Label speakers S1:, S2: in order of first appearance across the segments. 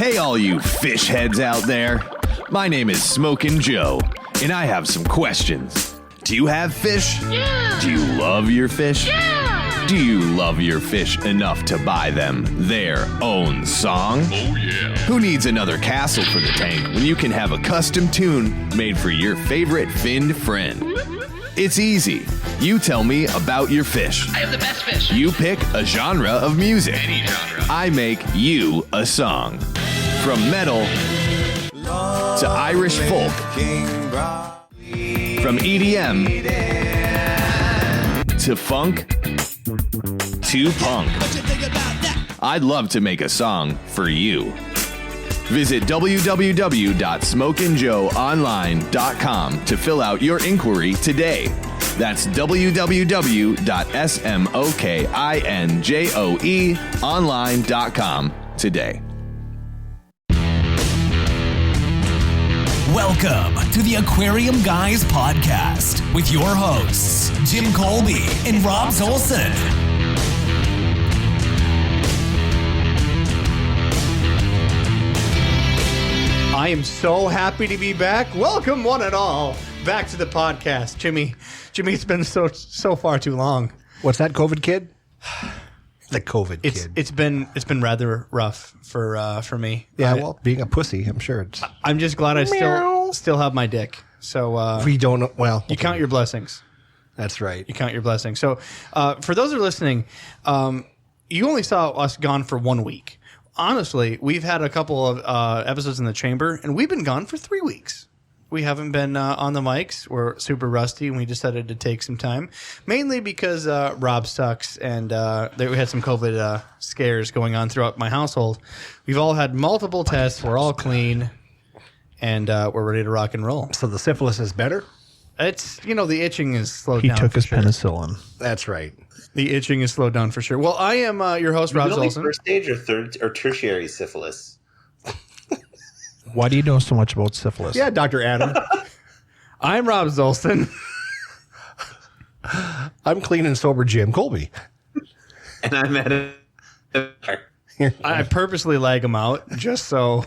S1: Hey, all you fish heads out there. My name is Smokin' Joe, and I have some questions. Do you have fish?
S2: Yeah.
S1: Do you love your fish?
S2: Yeah.
S1: Do you love your fish enough to buy them their own song?
S2: Oh, yeah.
S1: Who needs another castle for the tank when you can have a custom tune made for your favorite finned friend? It's easy. You tell me about your fish.
S2: I have the best fish.
S1: You pick a genre of music.
S2: Any genre.
S1: I make you a song. From metal to Irish folk. From EDM to funk to punk. I'd love to make a song for you. Visit www.smokinjoeonline.com to fill out your inquiry today. That's www.smokinjoeonline.com today.
S3: Welcome to the Aquarium Guys podcast with your hosts, Jim Colby and Rob Zolson.
S4: I am so happy to be back. Welcome, one and all, back to the podcast. Jimmy, it's been so far too long.
S5: What's that, COVID kid? The COVID kid.
S4: It's been rather rough for me.
S5: Yeah, well, being a pussy, I'm sure it's.
S4: I'm just glad I still have my dick. So
S5: We don't know. Well,
S4: you count your blessings.
S5: That's right.
S4: You count your blessings. So for those who are listening, you only saw us gone for 1 week. Honestly, we've had a couple of episodes in the chamber, and we've been gone for 3 weeks. We haven't been on the mics. We're super rusty, and we decided to take some time, mainly because Rob sucks, and we had some COVID scares going on throughout my household. We've all had multiple tests. We're all clean, and we're ready to rock and roll.
S5: So the syphilis is better?
S4: It's, the itching is slowed down.
S6: He took his
S4: sure.
S6: penicillin.
S5: That's right.
S4: The itching is slowed down for sure. Well, I am your host, Rob Zolson.
S7: First stage or third or tertiary syphilis?
S6: Why do you know so much about syphilis?
S5: Yeah, Dr. Adam.
S4: I'm Rob Zolson.
S5: I'm clean and sober Jim Colby.
S7: And I'm at a
S4: I purposely lag him out just so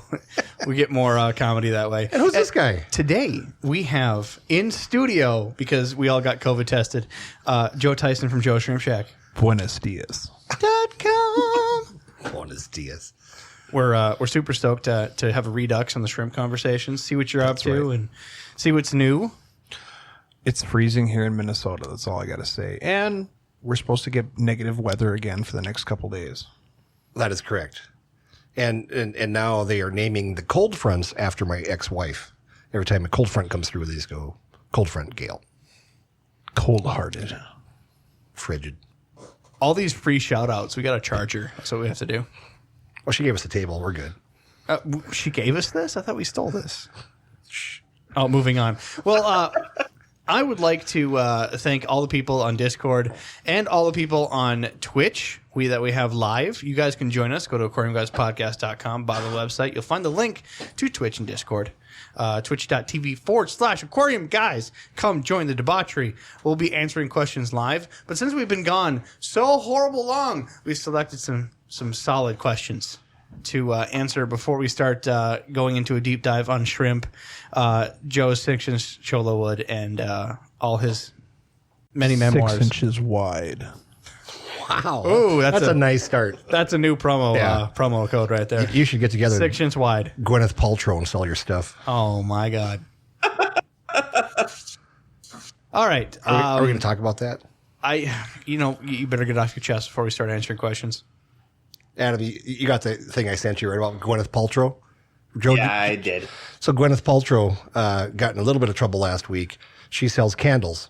S4: we get more comedy that way.
S5: And who's this guy?
S4: Today, we have in studio, because we all got COVID tested, Joe Tyson from Joe Shrimp Shack.
S6: Buenos dias.
S4: .com.
S5: Buenos dias.
S4: We're super stoked to have a redux on the shrimp conversations, see what you're up to,
S5: right.
S4: and see what's new.
S6: It's freezing here in Minnesota. That's all I got to say. And we're supposed to get negative weather again for the next couple days.
S5: That is correct. And now they are naming the cold fronts after my ex-wife. Every time a cold front comes through, these go cold front Gale.
S6: Cold-hearted.
S5: Frigid.
S4: All these free shout-outs, we got a charger. That's what we have to do.
S5: Well, she gave us a table. We're good.
S4: She gave us this? I thought we stole this. Shh. Oh, moving on. Well, I would like to thank all the people on Discord and all the people on Twitch that we have live. You guys can join us. Go to aquariumguyspodcast.com. Bottom of the website. You'll find the link to Twitch and Discord. Twitch.tv/Aquarium Guys. Come join the debauchery. We'll be answering questions live. But since we've been gone so horrible long, we've selected some solid questions to answer before we start going into a deep dive on shrimp, Joe's 6 inch Cholo wood, and all his many memoirs.
S6: 6 inches wide.
S5: Wow.
S4: Oh, that's
S5: a nice start.
S4: That's a new promo promo code right there.
S5: You should get together.
S4: 6 inch wide.
S5: Gwyneth Paltrow and sell your stuff.
S4: Oh my God. All right.
S5: Are we going to talk about that?
S4: You better get off your chest before we start answering questions.
S5: Adam, you got the thing I sent you right about Gwyneth Paltrow? Joe,
S7: yeah, I did.
S5: So Gwyneth Paltrow got in a little bit of trouble last week. She sells candles,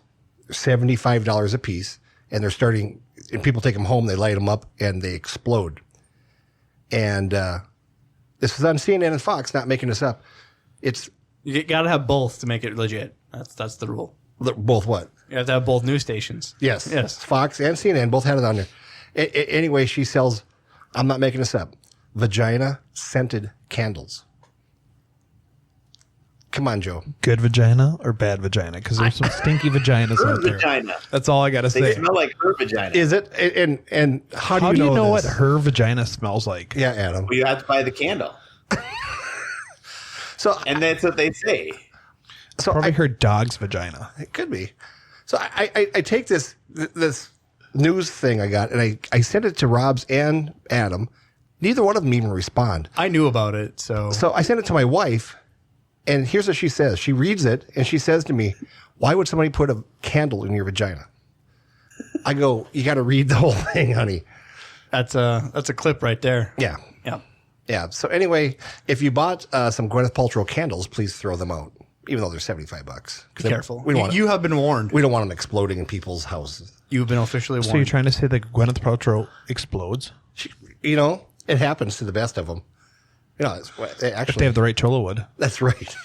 S5: $75 a piece, and they're starting, and people take them home, they light them up, and they explode. And this is on CNN and Fox, not making this up.
S4: You got to have both to make it legit. That's the rule.
S5: Both what?
S4: You have to have both news stations.
S5: Yes.
S4: Yes.
S5: Fox and CNN both had it on there. Anyway, she sells, I'm not making this up, vagina-scented candles. Come on, Joe.
S6: Good vagina or bad vagina? Because there's some stinky vaginas
S7: Her
S6: out there.
S7: vagina.
S6: That's all I got to
S7: They
S6: say.
S7: smell like her vagina.
S5: Is it? And how do
S6: How
S5: you know
S6: what
S5: this?
S6: her vagina smells like?
S5: Yeah, Adam.
S7: Well, you have to buy the candle.
S5: So
S7: And that's what they say.
S5: so
S6: Probably
S5: I,
S6: her dog's vagina.
S5: it could be. So I take this news thing I got and I sent it to Rob's and Adam. Neither one of them even respond.
S4: I knew about it, so
S5: So I sent it to my wife, and here's what she says. She reads it, and she says to me, "Why would somebody put a candle in your vagina?" I go, "You got to read the whole thing, honey."
S4: that's a clip right there.
S5: Yeah.
S4: Yeah.
S5: Yeah. So anyway, if you bought some Gwyneth Paltrow candles, please throw them out, even though they're $75.
S4: Be careful.
S5: We don't want
S4: You have been warned.
S5: we don't want them exploding in people's houses.
S4: You've been officially warned.
S6: So you're trying to say that Gwyneth Paltrow explodes?
S5: You know, it happens to the best of them. You know,
S6: If they
S5: actually,
S6: have the right Cholo wood.
S5: that's right.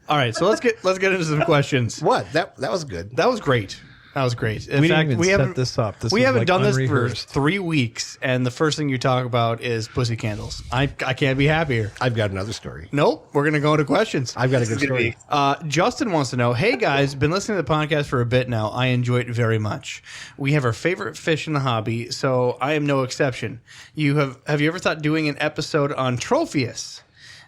S4: All right, so let's get into some questions.
S5: What? That was good.
S4: That was great. That was great. In
S6: We didn't
S4: fact,
S6: even
S4: we
S6: set
S4: haven't
S6: this up. This
S4: we
S6: was,
S4: haven't
S6: like,
S4: done this for
S6: unrehearsed.
S4: 3 weeks, and the first thing you talk about is pussy candles. I can't be happier.
S5: I've got another story.
S4: Nope, we're gonna go into questions.
S5: I've got a good story.
S4: Justin wants to know, hey guys, been listening to the podcast for a bit now. I enjoy it very much. We have our favorite fish in the hobby, so I am no exception. Have you ever thought doing an episode on Tropheus?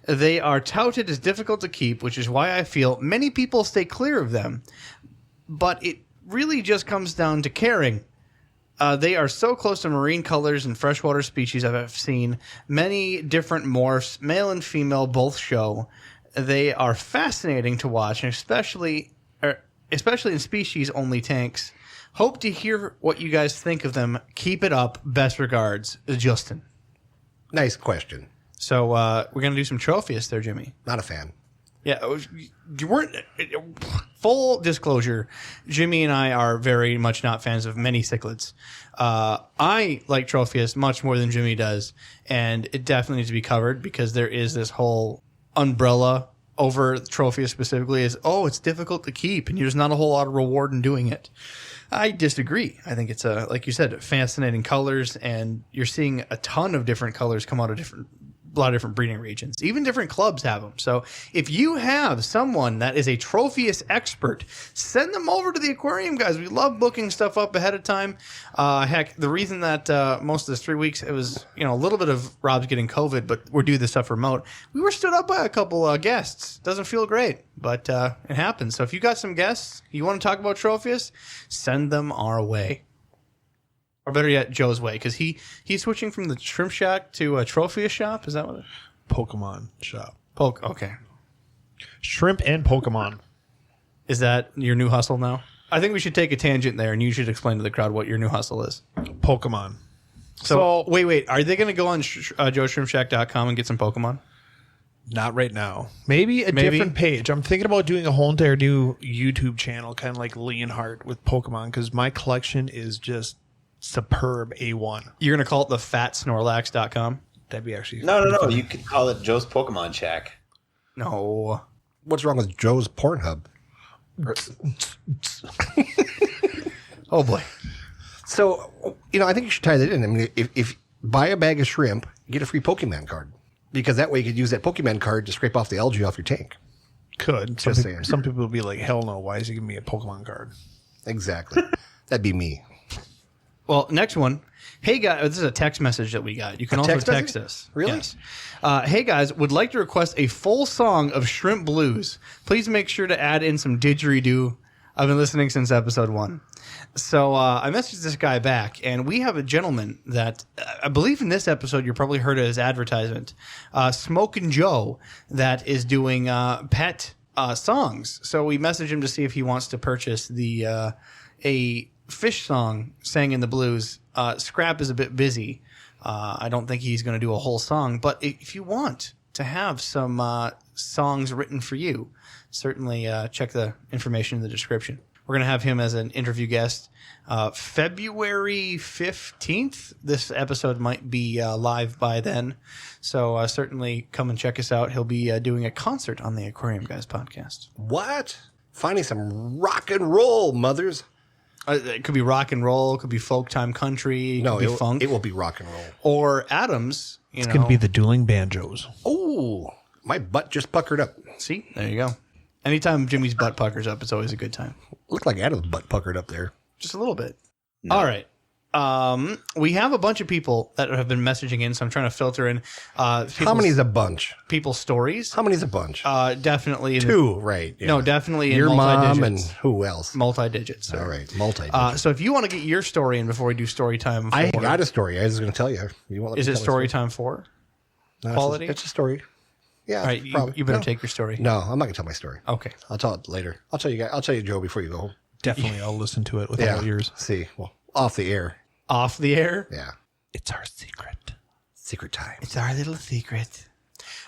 S4: They are touted as difficult to keep, which is why I feel many people stay clear of them. But it really just comes down to caring. They are so close to marine colors and freshwater species I've seen. Many different morphs, male and female, both show. They are fascinating to watch, and especially in species-only tanks. Hope to hear what you guys think of them. Keep it up. Best regards, Justin.
S5: Nice question.
S4: So we're going to do some Tropheus there, Jimmy.
S5: Not a fan.
S4: Yeah, you weren't. Full disclosure, Jimmy and I are very much not fans of many cichlids. I like Tropheus much more than Jimmy does, and it definitely needs to be covered because there is this whole umbrella over Tropheus specifically is, it's difficult to keep, and there's not a whole lot of reward in doing it. I disagree. I think it's like you said, fascinating colors, and you're seeing a ton of different colors come out of a lot of different breeding regions. Even different clubs have them. So if you have someone that is a Tropheus expert, send them over to the aquarium guys. We love booking stuff up ahead of time. Heck, the reason that most of this 3 weeks, it was a little bit of Rob's getting COVID, but we're doing this stuff remote. We were stood up by a couple guests. Doesn't feel great, but it happens. So if you got some guests, you want to talk about Tropheus, send them our way. Or better yet, Joe's way, because he's switching from the shrimp shack to a Tropheus shop. Is that what?
S6: Pokemon shop.
S4: Okay.
S6: Shrimp and Pokemon.
S4: Is that your new hustle now? I think we should take a tangent there, and you should explain to the crowd what your new hustle is.
S6: Pokemon.
S4: So wait. Are they going to go on joeshrimpshack.com and get some Pokemon?
S6: Not right now. Maybe different page. I'm thinking about doing a whole entire new YouTube channel, kind of like Leonhardt with Pokemon, because my collection is just superb A1.
S4: You're going to call it the fatsnorlax.com?
S6: That'd be actually
S7: No. You could call it Joe's Pokemon Shack.
S4: No.
S5: What's wrong with Joe's Pornhub?
S4: Oh, boy.
S5: So, I think you should tie that in. I mean, if buy a bag of shrimp, get a free Pokemon card. Because that way you could use that Pokemon card to scrape off the algae off your tank.
S6: could.
S5: Just saying.
S6: Some people would be like, hell no, why is he giving me a Pokemon card?
S5: Exactly. That'd be me.
S4: Well, next one. Hey guys, this is a text message that we got. You can also
S5: text
S4: text
S5: message?
S4: us.
S5: Really?
S4: Yes. Hey guys, would like to request a full song of Shrimp Blues. Please make sure to add in some didgeridoo. I've been listening since episode 1. So I messaged this guy back, and we have a gentleman that I believe in this episode you probably heard of his advertisement, Smokin' Joe, that is doing pet songs. So we messaged him to see if he wants to purchase the a fish song sang in the blues. Scrap is a bit busy. I don't think he's going to do a whole song, but if you want to have some songs written for you, certainly check the information in the description. We're going to have him as an interview guest February 15th. This episode might be live by then. So certainly come and check us out. He'll be doing a concert on the Aquarium Guys podcast.
S5: What? Finding some rock and roll, mothers.
S4: It could be rock and roll. It could be folk time country. It
S5: No,
S4: could be funk.
S5: it will be rock and roll.
S4: Or Adams.
S6: It's going to be the dueling banjos.
S5: Oh, my butt just puckered up.
S4: See, there you go. Anytime Jimmy's butt puckers up, it's always a good time.
S5: Looked like Adam's butt puckered up there.
S4: Just a little bit. All right. We have a bunch of people that have been messaging in, so I'm trying to filter in.
S5: How many is a bunch?
S4: People's stories.
S5: How many is a bunch?
S4: Definitely
S5: Two, right? Yeah.
S4: No, definitely
S5: Your
S4: in
S5: mom
S4: multi-digits.
S5: and who else?
S4: Multi-digits.
S5: All right, multi-digits.
S4: So if you want to get your story in before we do story time,
S5: I got a story. I was going to tell you. You want?
S4: Is it story time 4?
S5: No,
S4: quality?
S5: It's a story. Yeah.
S4: All right, you better take your story.
S5: No, I'm not going to tell my story.
S4: Okay.
S5: I'll tell it later. I'll tell you guys. I'll tell you, Joe, before you go home.
S6: Definitely, I'll listen to it with all ears.
S5: See, well, off the air.
S4: Off the air?
S5: Yeah.
S6: It's our secret.
S5: Secret time.
S4: It's our little secret.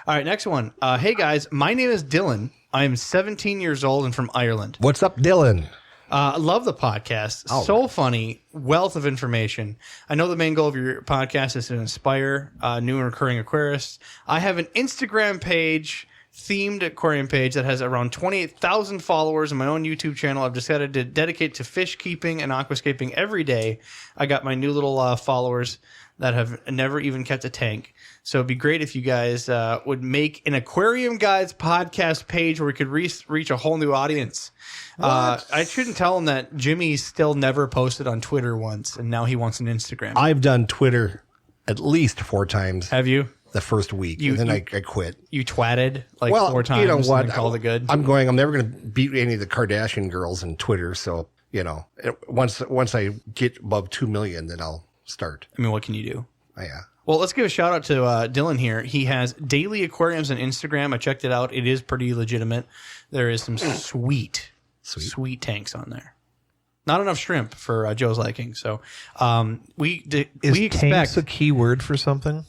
S4: All right, next one. Hey, guys. My name is Dylan. I am 17 years old and from Ireland.
S5: What's up, Dylan?
S4: I love the podcast.
S5: Oh.
S4: So funny. Wealth of information. I know the main goal of your podcast is to inspire new and recurring aquarists. I have an Instagram page, themed aquarium page, that has around 28,000 followers, and my own YouTube channel I've decided to dedicate to fish keeping and aquascaping every day. I got my new little followers that have never even kept a tank. So it'd be great if you guys would make an Aquarium Guys podcast page where we could reach a whole new audience. I shouldn't tell him that Jimmy still never posted on Twitter once, and now he wants an Instagram.
S5: I've done Twitter at least 4 times.
S4: Have you?
S5: The first week, and then I quit.
S4: You twatted like 4 times.
S5: You know what?
S4: And then called it good.
S5: I'm never going to beat any of the Kardashian girls in Twitter. So once I get above 2 million, then I'll start.
S4: I mean, what can you do?
S5: Oh, yeah.
S4: Well, let's give a shout out to Dylan here. He has daily aquariums on Instagram. I checked it out. It is pretty legitimate. There is some sweet tanks on there. Not enough shrimp for Joe's liking. So we expect
S6: tanks a key word for something?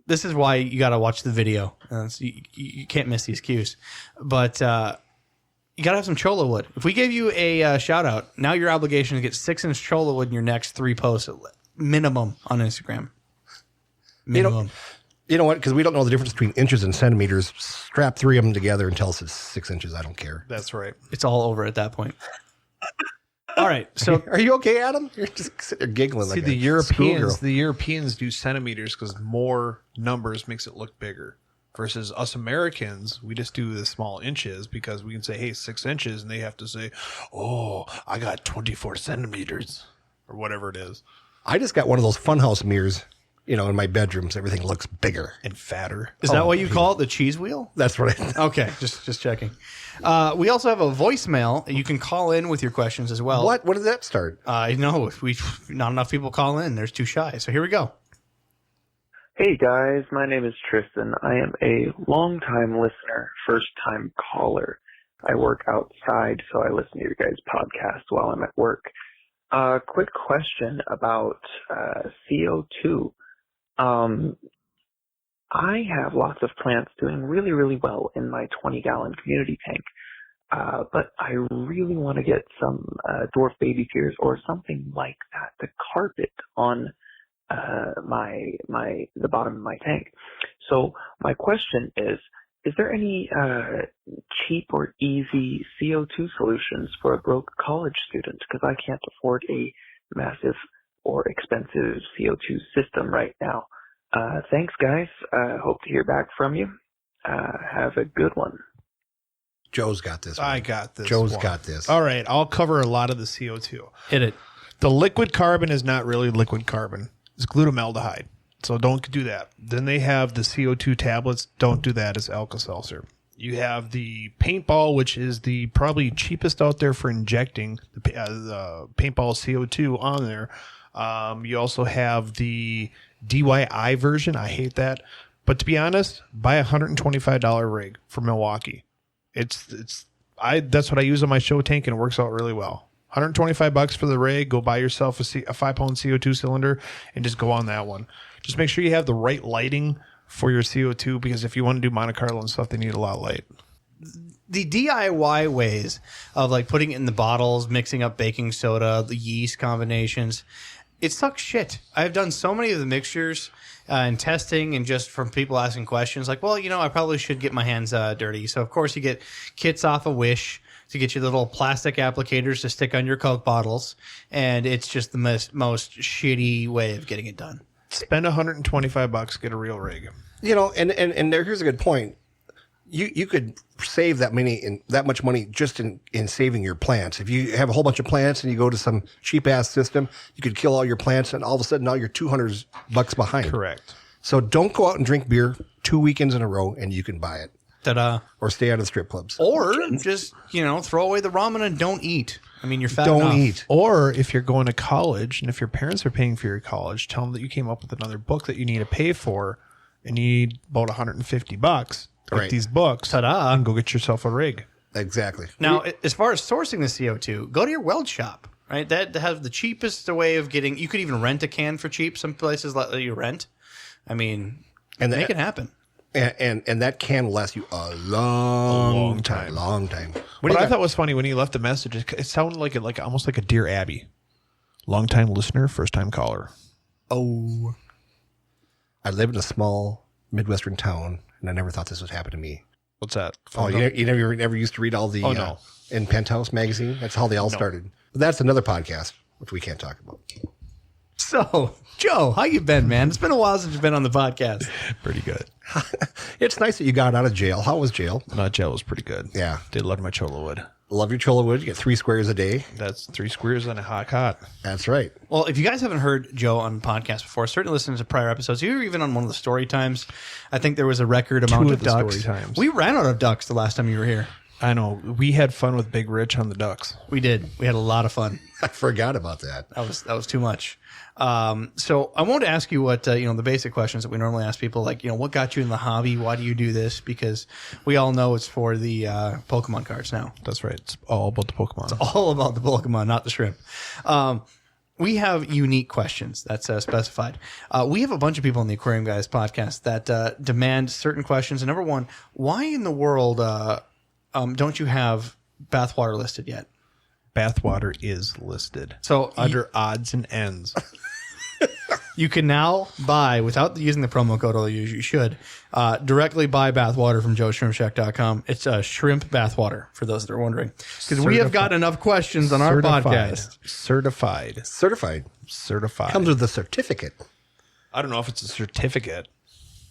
S4: This is why you got to watch the video. So you can't miss these cues. But you got to have some cholla wood. If we gave you a shout out, now your obligation is to get 6-inch cholla wood in your next 3 posts, minimum on Instagram. Minimum.
S5: You know what? Because we don't know the difference between inches and centimeters. Strap 3 of them together and tell us it's 6 inches. I don't care.
S6: That's right.
S4: It's all over at that point. All right. So
S5: are you okay, Adam? You're just sitting there giggling.
S6: See, the Europeans do centimeters because more numbers makes it look bigger. Versus us Americans, we just do the small inches because we can say, hey, 6 inches, and they have to say, oh, I got 24 centimeters or whatever it is.
S5: I just got one of those funhouse mirrors, in my bedroom, so everything looks bigger
S6: and fatter.
S4: Is that what you call it, the cheese wheel?
S5: That's right.
S4: Okay, just checking. We also have a voicemail. You can call in with your questions as well.
S5: What did that start?
S4: I know. Not enough people call in. There's too shy. So here we go.
S2: Hey guys, my name is Tristan. I am a long-time listener, first-time caller. I work outside, so I listen to your guys' podcast while I'm at work. Quick question about CO2. I have lots of plants doing really, really well in my 20-gallon community tank, but I really want to get some dwarf baby tears or something like that to carpet on the bottom of my tank. So my question is there any cheap or easy CO2 solutions for a broke college student? Because I can't afford a massive or expensive CO2 system right now. Thanks, guys. Hope to hear back from you. Have a good one.
S5: Joe's got this one.
S6: I got this.
S5: Joe's got this.
S6: All right, I'll cover a lot of the CO2.
S4: Hit it.
S6: The liquid carbon is not really liquid carbon. It's glutamaldehyde. So don't do that. Then they have the CO2 tablets. Don't do that. It's Alka-Seltzer. You have the paintball, which is the probably cheapest out there for injecting the paintball CO2 on there. You also have the DIY version. I hate that. But to be honest, buy a $125 rig from Milwaukee. That's what I use on my show tank, and it works out really well. $125 for the rig. Go buy yourself a 5-pound CO2 cylinder and just go on that one. Just make sure you have the right lighting for your CO2, because if you want to do Monte Carlo and stuff, they need a lot of light.
S4: The DIY ways of like putting it in the bottles, mixing up baking soda, the yeast combinations, it sucks shit. I've done so many of the mixtures and testing, and just from people asking questions like, well, I probably should get my hands dirty. So, of course, you get kits off of Wish to get your little plastic applicators to stick on your Coke bottles, and it's just the most shitty way of getting it done.
S6: Spend $125, get a real rig.
S5: And here's a good point. you could save that much money just in saving your plants. If you have a whole bunch of plants and you go to some cheap ass system, you could kill all your plants and all of a sudden now you're $200 behind.
S6: Correct.
S5: So don't go out and drink beer 2 weekends in a row and you can buy it.
S4: Ta-da.
S5: Or stay out of the strip clubs.
S4: Or just, throw away the ramen and don't eat. I mean, you're fat
S5: Don't
S4: enough.
S5: eat.
S6: Or if you're going to college and if your parents are paying for your college, tell them that you came up with another book that you need to pay for and you need about $150. Get
S5: Right.
S6: these books.
S4: Ta-da.
S6: And go get yourself a rig.
S5: Exactly.
S4: Now, as far as sourcing the CO2, go to your weld shop, right? That has the cheapest way of getting. You could even rent a can for cheap. Some places let you rent. I mean, make it happen.
S5: And that can last you a long time. Long time.
S6: What I thought was funny when he left the message, it sounded like almost like a Dear Abby. Long-time listener, first-time caller.
S5: Oh. I live in a small Midwestern town, and I never thought this would happen to me.
S6: What's that?
S5: Oh, you never used to read all the
S6: no.
S5: In Penthouse magazine? That's how they all started. But that's another podcast, which we can't talk about.
S4: So, Joe, how you been, man? It's been a while since you've been on the podcast.
S6: Pretty good.
S5: It's nice that you got out of jail. How was jail?
S6: Jail was pretty good.
S5: Yeah.
S6: Did love my Cholo wood.
S5: Love your Cholo wood. You get 3 squares a day.
S6: That's 3 squares and a hot.
S5: That's right.
S4: Well, if you guys haven't heard Joe on the podcast before, certainly listen to prior episodes. You were even on one of the story times. I think there was a record amount of
S6: the
S4: ducks.
S6: story times.
S4: We ran out of ducks the last time you were here.
S6: I know. We had fun with Big Rich on the ducks.
S4: We did. We had a lot of fun.
S5: I forgot about that.
S4: That was too much. So I wanted to ask you what the basic questions that we normally ask people, like what got you in the hobby? Why do you do this? Because we all know it's for the Pokemon cards now.
S6: That's right. It's all about the Pokemon.
S4: It's all about the Pokemon, not the shrimp. We have unique questions that's specified. We have a bunch of people on the Aquarium Guys podcast that demand certain questions. And number one, why in the world don't you have bathwater listed yet?
S6: Bathwater is listed.
S4: So
S6: under odds and ends.
S4: You can now buy, without using the promo code, although you should, directly buy bathwater from joeshrimpshack.com. It's shrimp bathwater, for those that are wondering. Because we have got enough questions on our podcast.
S5: Certified. Comes with a certificate.
S6: I don't know if it's a certificate.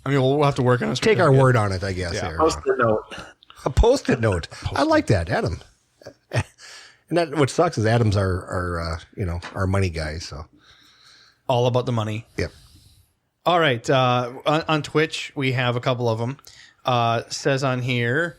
S4: I mean, we'll have to work on it.
S5: Take our word on it, I guess.
S6: Yeah.
S7: Post-it note.
S5: A post-it note. I like that, Adam. And that what sucks is Adam's our money guy. So
S4: All about the money.
S5: yep.
S4: All right. On Twitch, we have a couple of them. Says on here,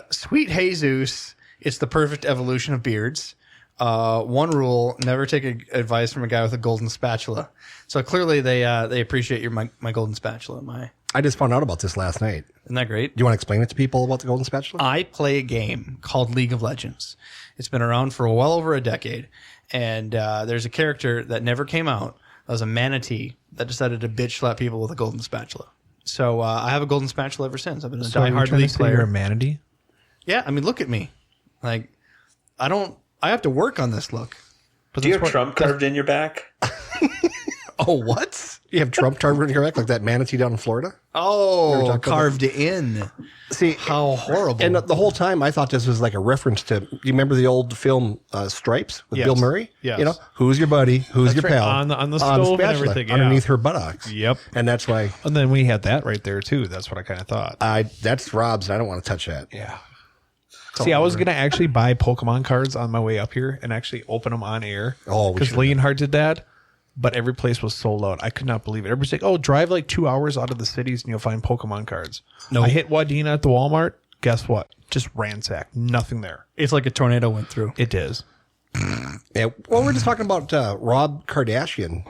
S4: Sweet Jesus, it's the perfect evolution of beards. One rule, never take advice from a guy with a golden spatula. So clearly they appreciate my golden spatula.
S5: I just found out about this last night.
S4: Isn't that great?
S5: Do you want to explain it to people about the golden spatula?
S4: I play a game called League of Legends. It's been around for well over a decade. And there's a character that never came out. That was a manatee that decided to bitch slap people with a golden spatula. So I have a golden spatula ever since. I've been a diehard League player.
S6: You're a manatee?
S4: Yeah, I mean, look at me. Like, I have to work on this look.
S7: But do you have Trump carved in your back?
S4: Oh, what?
S5: You have Trump carved in your back like that manatee down in Florida?
S4: Oh, carved in.
S5: See,
S4: how horrible.
S5: And the whole time I thought this was like a reference to, you remember the old film Stripes with
S6: Yes.
S5: Bill Murray?
S6: Yes.
S5: Who's your buddy? Who's
S6: That's
S5: your
S6: right.
S5: pal?
S6: On the stove and
S5: spatula,
S6: everything, yeah.
S5: underneath her buttocks.
S6: Yep.
S5: And that's why
S6: And then we had that right there, too. That's what I kind of thought.
S5: that's Rob's. And I don't want to touch that.
S6: Yeah. See, I was going to actually buy Pokemon cards on my way up here and actually open them on air.
S5: Oh, we
S6: because
S5: should've
S6: Leonhardt did that. But every place was sold out. I could not believe it. Everybody's like, oh, drive like 2 hours out of the cities and you'll find Pokemon cards.
S4: No.
S6: I hit Wadena at the Walmart. Guess what? Just ransacked. Nothing there.
S4: It's like a tornado went through.
S6: It is.
S5: Yeah. Well, we're just talking about Rob Kardashian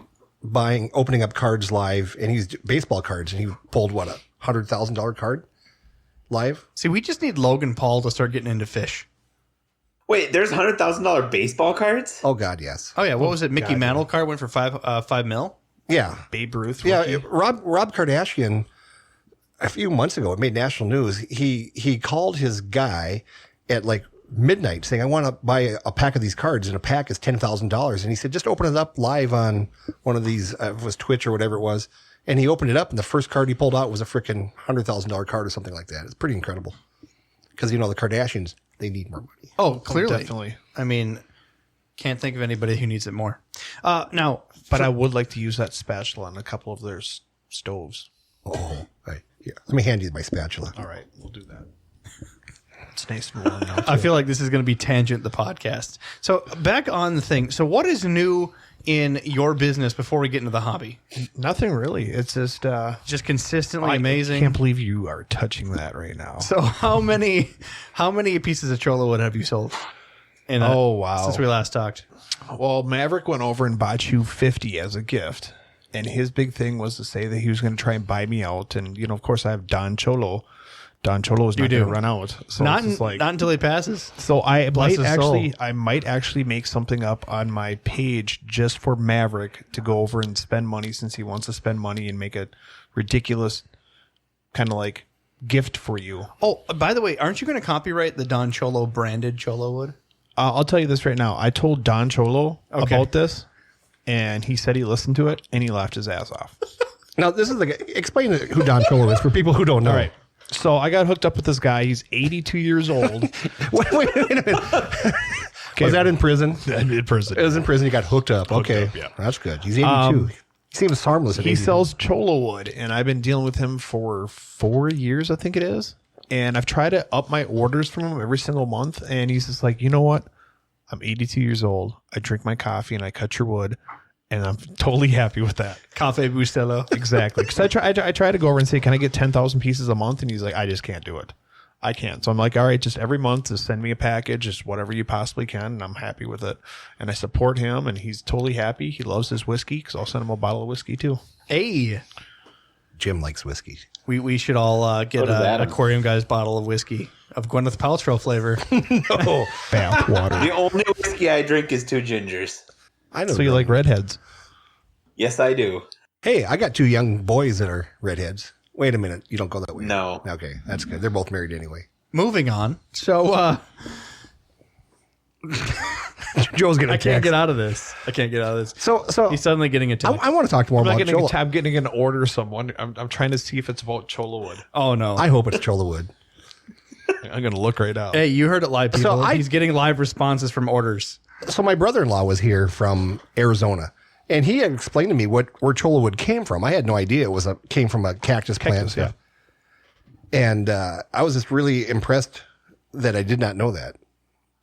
S5: opening up cards live, and he's baseball cards, and he pulled what, $100,000 card live.
S4: See, we just need Logan Paul to start getting into fish.
S7: Wait, there's $100,000 baseball cards?
S5: Oh God, yes.
S4: Oh, yeah. What was it? Mickey Mantle card went for $5 mil?
S5: Yeah.
S6: Babe Ruth.
S5: Yeah,
S6: rookie.
S5: Rob Kardashian, a few months ago, it made national news. He called his guy at like midnight saying, I want to buy a pack of these cards, and a pack is $10,000. And he said, just open it up live on one of these, it was Twitch or whatever it was. And he opened it up, and the first card he pulled out was a freaking $100,000 card or something like that. It's pretty incredible. Because, the Kardashians, they need more money.
S4: Oh, clearly.
S6: Definitely.
S4: I mean, can't think of anybody who needs it more. Now,
S6: But I would like to use that spatula on a couple of their stoves.
S5: Oh, right. Here, let me hand you my spatula.
S6: All right, we'll do that. It's nice and warm now, too.
S4: I feel like this is going to be Tangent the podcast. So back on the thing. So what is new in your business before we get into the hobby?
S6: Nothing really. It's just
S4: consistently amazing.
S6: I can't believe you are touching that right now.
S4: So how many pieces of Cholo wood have you sold?
S6: Oh, wow.
S4: Since we last talked.
S6: Well, Maverick went over and bought you 50 as a gift. And his big thing was to say that he was going to try and buy me out. And, of course, I have Don Cholo. Don Cholo is not going to run out. So
S4: not
S6: it's just
S4: not until he passes.
S6: So I
S4: Bless
S6: might actually make something up on my page just for Maverick to go over and spend money, since he wants to spend money and make a ridiculous kind of like gift for you.
S4: Oh, by the way, aren't you going to copyright the Don Cholo branded Cholo wood?
S6: I'll tell you this right now. I told Don Cholo about this, and he said he listened to it and he laughed his ass off.
S5: Now, this is explain who Don Cholo is for people who don't know.
S6: All right. So I got hooked up with this guy. He's 82 years old.
S5: wait a minute. Was that in prison?
S6: In prison.
S5: It was in prison. He got hooked up. Okay.
S6: Hooked up, yeah.
S5: That's good. He's 82. He seems harmless.
S6: He sells Cholo wood, and I've been dealing with him for 4 years, I think it is. And I've tried to up my orders from him every single month. And he's just like, you know what? I'm 82 years old. I drink my coffee and I cut your wood. And I'm totally happy with that.
S4: Cafe Bustelo.
S6: Exactly. Because I try to go over and say, can I get 10,000 pieces a month? And he's like, I just can't do it. I can't. So I'm like, all right, just every month, just send me a package, just whatever you possibly can. And I'm happy with it. And I support him, and he's totally happy. He loves his whiskey, because I'll send him a bottle of whiskey too.
S4: Hey.
S5: Jim likes whiskey.
S4: We should all get an Aquarium Guy's bottle of whiskey of Gwyneth Paltrow flavor.
S5: No.
S6: Bath water.
S7: The only whiskey I drink is 2 gingers.
S5: I know.
S6: So you like redheads?
S7: Yes, I do.
S5: Hey, I got 2 young boys that are redheads. Wait a minute. You don't go that way.
S7: No.
S5: Okay. That's good. They're both married anyway.
S4: Moving on. So,
S5: Joe's going to
S4: I can't get out of this.
S5: So
S4: He's suddenly getting attacked.
S5: I want to talk more
S6: I'm
S5: about
S6: not getting
S5: Cholo.
S6: I'm getting an order someone. I'm trying to see if it's about Cholo wood.
S4: Oh, no.
S5: I hope it's Cholo wood.
S6: I'm going to look right now.
S4: Hey, you heard it live, people.
S5: So
S4: He's getting live responses from orders.
S5: So my brother-in-law was here from Arizona, and he had explained to me where Cholo wood came from. I had no idea it came from a cactus plant.
S6: Yeah.
S5: And I was just really impressed that I did not know that.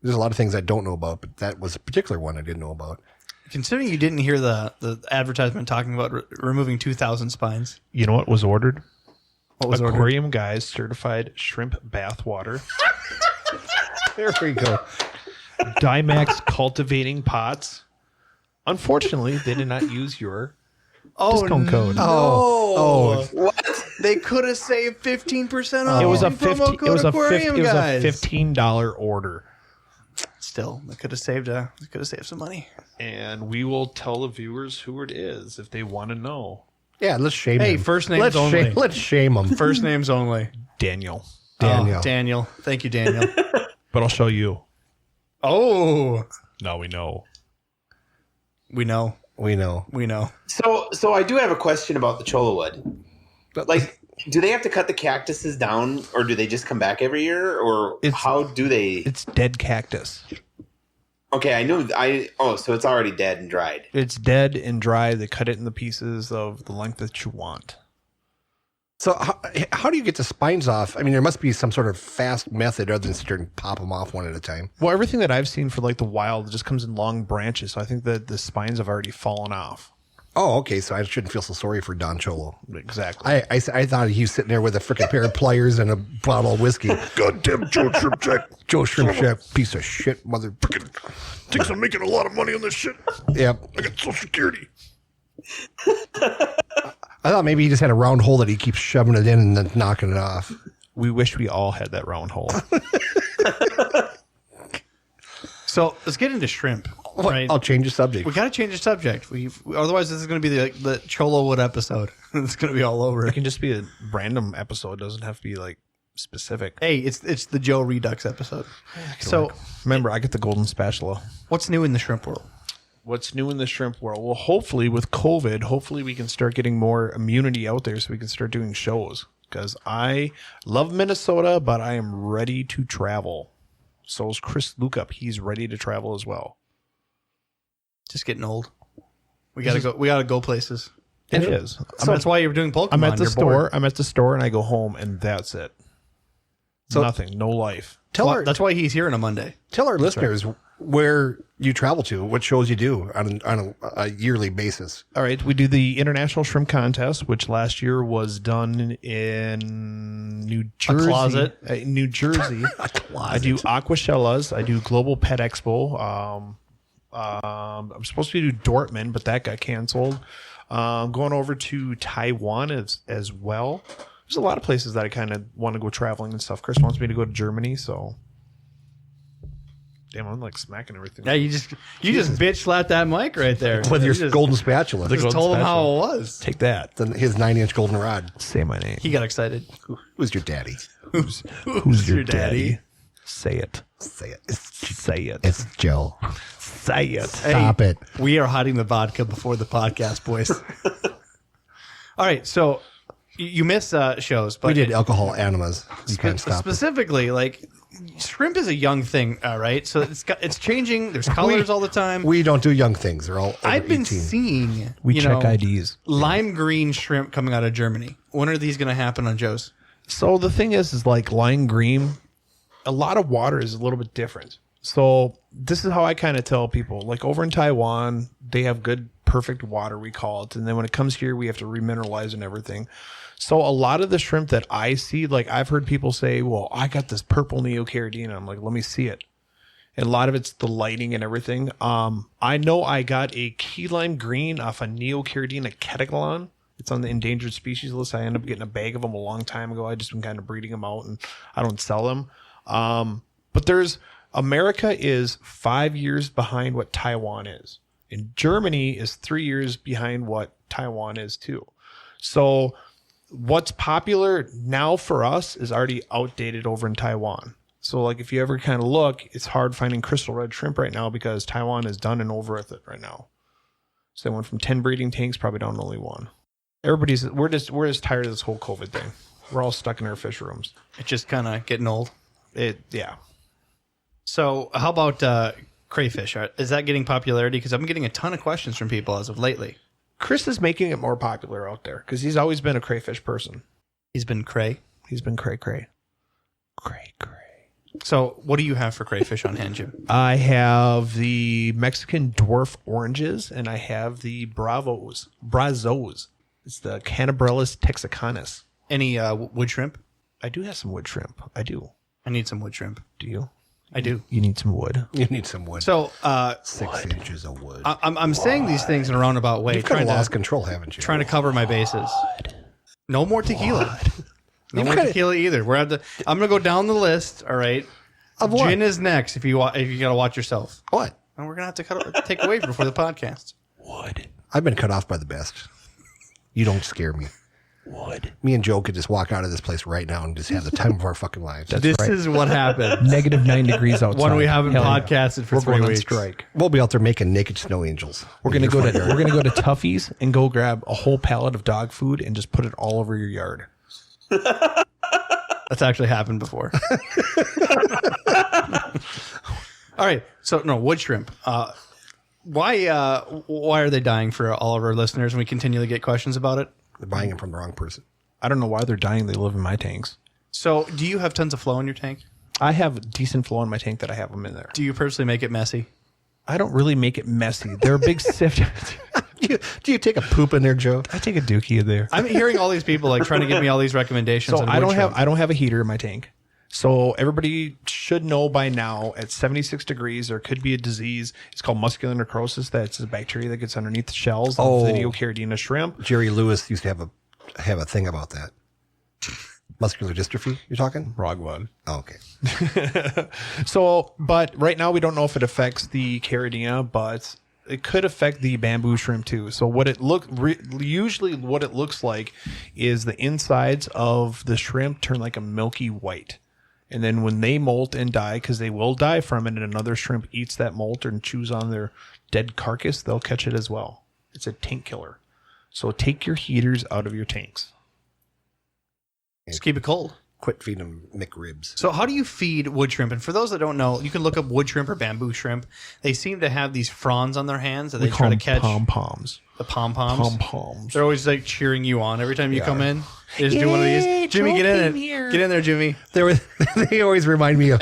S5: There's a lot of things I don't know about, but that was a particular one I didn't know about.
S4: Considering you didn't hear the advertisement talking about removing 2,000 spines.
S6: You know what was ordered?
S4: What was ordered?
S6: Aquarium Guy's certified shrimp bath water.
S5: There we go.
S6: Dimax cultivating pots. Unfortunately, they did not use your discount code.
S5: Oh,
S7: What?
S4: They could have saved 15% off.
S6: It was a
S4: using promo code Aquarium Guys.
S6: $15 order.
S4: Still, they could have saved some money.
S6: And we will tell the viewers who it is if they want to know.
S5: yeah. Let's shame him.
S4: Hey, first names only.
S5: Let's shame him.
S4: First names only.
S6: Daniel.
S5: Daniel.
S4: Oh, Daniel. Thank you, Daniel.
S6: But I'll show you.
S4: Oh,
S6: Now we know.
S4: we know.
S5: We know.
S7: So I do have a question about the Cholo wood. Like, do they have to cut the cactuses down, or do they just come back every year, or how do they?
S6: It's dead cactus.
S7: Okay, I know. So it's already dead and dried.
S6: It's dead and dry. They cut it in the pieces of the length that you want.
S5: So how do you get the spines off? I mean, there must be some sort of fast method other than sit there and pop them off one at a time.
S6: Well, everything that I've seen for like the wild just comes in long branches. So I think that the spines have already fallen off.
S5: Oh, okay. So I shouldn't feel so sorry for Don Cholo.
S6: Exactly.
S5: I thought he was sitting there with a freaking pair of pliers and a bottle of whiskey. Goddamn Joe Shrimp Jack. Joe Shrimp Jack, piece of shit, mother.
S6: Thinks I'm making a lot of money on this shit.
S5: Yep.
S6: I got Social Security.
S5: I thought maybe he just had a round hole that he keeps shoving it in and then knocking it off.
S6: We wish we all had that round hole.
S4: So let's get into shrimp. Right?
S5: I'll change the subject.
S4: We got to change the subject. Otherwise, this is going to be the Cholo wood episode. It's going to be all over.
S6: It can just be a random episode. It doesn't have to be like specific.
S4: Hey, it's the Joe Redux episode. So
S6: remember, I get the golden spatula.
S4: what's new in the shrimp world?
S6: What's new in the shrimp world? Well, hopefully with COVID, hopefully we can start getting more immunity out there so we can start doing shows. Because I love Minnesota, but I am ready to travel. So is Chris Lukup. He's ready to travel as well.
S4: Just getting old. We gotta go places.
S6: It is.
S4: So that's why you're doing Pokemon.
S6: I'm at the
S4: You're
S6: store.
S4: bored.
S6: I'm at the store, and I go home, and that's it.
S5: So-
S6: Nothing. No life.
S4: That's why he's here on a Monday.
S5: Tell our listeners where you travel to, what shows you do on a yearly basis.
S6: All right, we do the International Shrimp Contest, which last year was done in New Jersey.
S4: closet.
S6: New Jersey. I do Aquashellas. I do Global Pet Expo. I'm supposed to do Dortmund, but that got canceled. Going over to Taiwan as well. There's a lot of places that I kind of want to go traveling and stuff. Chris wants me to go to Germany, so... Damn, I'm like smacking everything.
S4: Yeah, you just bitch slapped that mic right there.
S5: With your
S4: You just-
S5: golden spatula.
S4: Just told him how it was.
S6: Take that.
S5: His 9-inch golden rod.
S6: Say my name.
S4: He got excited.
S5: Who's your daddy?
S6: Who's your daddy? Say it.
S5: Say it.
S6: Say it.
S5: It's Joe.
S6: Say it.
S5: Stop it.
S4: We are hiding the vodka before the podcast, boys. All right, so you miss shows, but
S5: We did alcohol enemas. You can't stop it.
S4: specifically, like shrimp is a young thing, right? So it's changing. There's colors all the time.
S5: We don't do young things. They're all over
S4: I've been
S5: 18.
S4: seeing
S6: We check IDs.
S4: lime green shrimp coming out of Germany. When are these going to happen on Joe's?
S6: So the thing is like lime green, a lot of water is a little bit different. So this is how I kind of tell people, like over in Taiwan, they have good, perfect water, we call it. And then when it comes here, we have to remineralize and everything. So a lot of the shrimp that I see, like I've heard people say, well, I got this purple neocaridina. I'm like, let me see it. And a lot of it's the lighting and everything. I know I got a key lime green off a neocaridina catecholon. It's on the endangered species list. I ended up getting a bag of them a long time ago. I just been kind of breeding them out and I don't sell them. But America is 5 years behind what Taiwan is. And Germany is 3 years behind what Taiwan is too. So what's popular now for us is already outdated over in Taiwan. So like if you ever kind of look, it's hard finding crystal red shrimp right now because Taiwan is done and over with it right now. So they went from 10 breeding tanks probably down to only one. We're just tired of this whole COVID thing. We're all stuck in our fish rooms.
S4: It's just kind of getting old.
S6: Yeah.
S4: So how about crayfish? Is that getting popularity? Because I've been getting a ton of questions from people as of lately.
S6: Chris is making it more popular out there because he's always been a crayfish person.
S4: He's been cray.
S6: He's been cray.
S4: So what do you have for crayfish on hand, Jim?
S6: I have the Mexican dwarf oranges and I have the brazos. It's the Canabrellus texacanus.
S4: Any wood shrimp?
S6: I do have some wood shrimp. I do.
S4: I need some wood shrimp.
S6: Do you?
S4: I do.
S6: You need some wood.
S5: You need some wood.
S4: So
S5: 6 inches of wood.
S4: I'm saying these things in a roundabout way,
S5: You've kind of lost control, haven't you?
S4: trying to cover my bases. No more tequila. No more tequila either. I'm gonna go down the list. All right.
S5: Of what?
S4: Gin is next. If you gotta watch yourself.
S5: What?
S4: And we're gonna have to take away before the podcast.
S6: Wood.
S5: I've been cut off by the best. You don't scare me.
S6: Wood.
S5: Me and Joe could just walk out of this place right now and just have the time of our fucking lives.
S4: This is what happened
S6: -9 degrees outside.
S4: when we haven't
S6: Hell yeah.
S4: podcasted for
S6: We're
S4: 3
S6: going on
S4: weeks.
S6: strike.
S5: We'll be out there making naked snow angels.
S6: We're gonna go to Tuffy's and go grab a whole pallet of dog food and just put it all over your yard.
S4: That's actually happened before. All right. So no wood shrimp. Why are they dying for all of our listeners? And we continually get questions about it.
S5: They're buying them from the wrong person.
S6: I don't know why they're dying. They live in my tanks.
S4: So do you have tons of flow in your tank?
S6: I have decent flow in my tank that I have them in there.
S4: Do you personally make it messy?
S6: I don't really make it messy. They're a big sift.
S5: Do you take a poop in there, Joe?
S6: I take a dookie in there.
S4: I'm hearing all these people like trying to give me all these recommendations.
S6: So
S4: on
S6: I
S4: wood shrimp.
S6: don't have a heater in my tank. So everybody should know by now at 76 degrees there could be a disease. It's called muscular necrosis. That's a bacteria that gets underneath the shells of the neocaridina shrimp.
S5: Jerry Lewis used to have a thing about that. Muscular dystrophy, you're talking?
S6: Wrong one.
S5: Oh, okay.
S6: So, but right now we don't know if it affects the caridina, but it could affect the bamboo shrimp too. So what it usually what it looks like is the insides of the shrimp turn like a milky white. And then when they molt and die, because they will die from it, and another shrimp eats that molt and chews on their dead carcass, they'll catch it as well. It's a tank killer. So take your heaters out of your tanks.
S4: Just keep it cold.
S5: Quit feeding them McRibs.
S4: So how do you feed wood shrimp? And for those that don't know, you can look up wood shrimp or bamboo shrimp. They seem to have these fronds on their hands that they try to catch.
S6: Pom-poms.
S4: the pom-poms.
S6: Pom-poms.
S4: They're always like cheering you on every time you come in. They just do one of these. Jimmy, get in it. Get in there, Jimmy.
S5: They always remind me of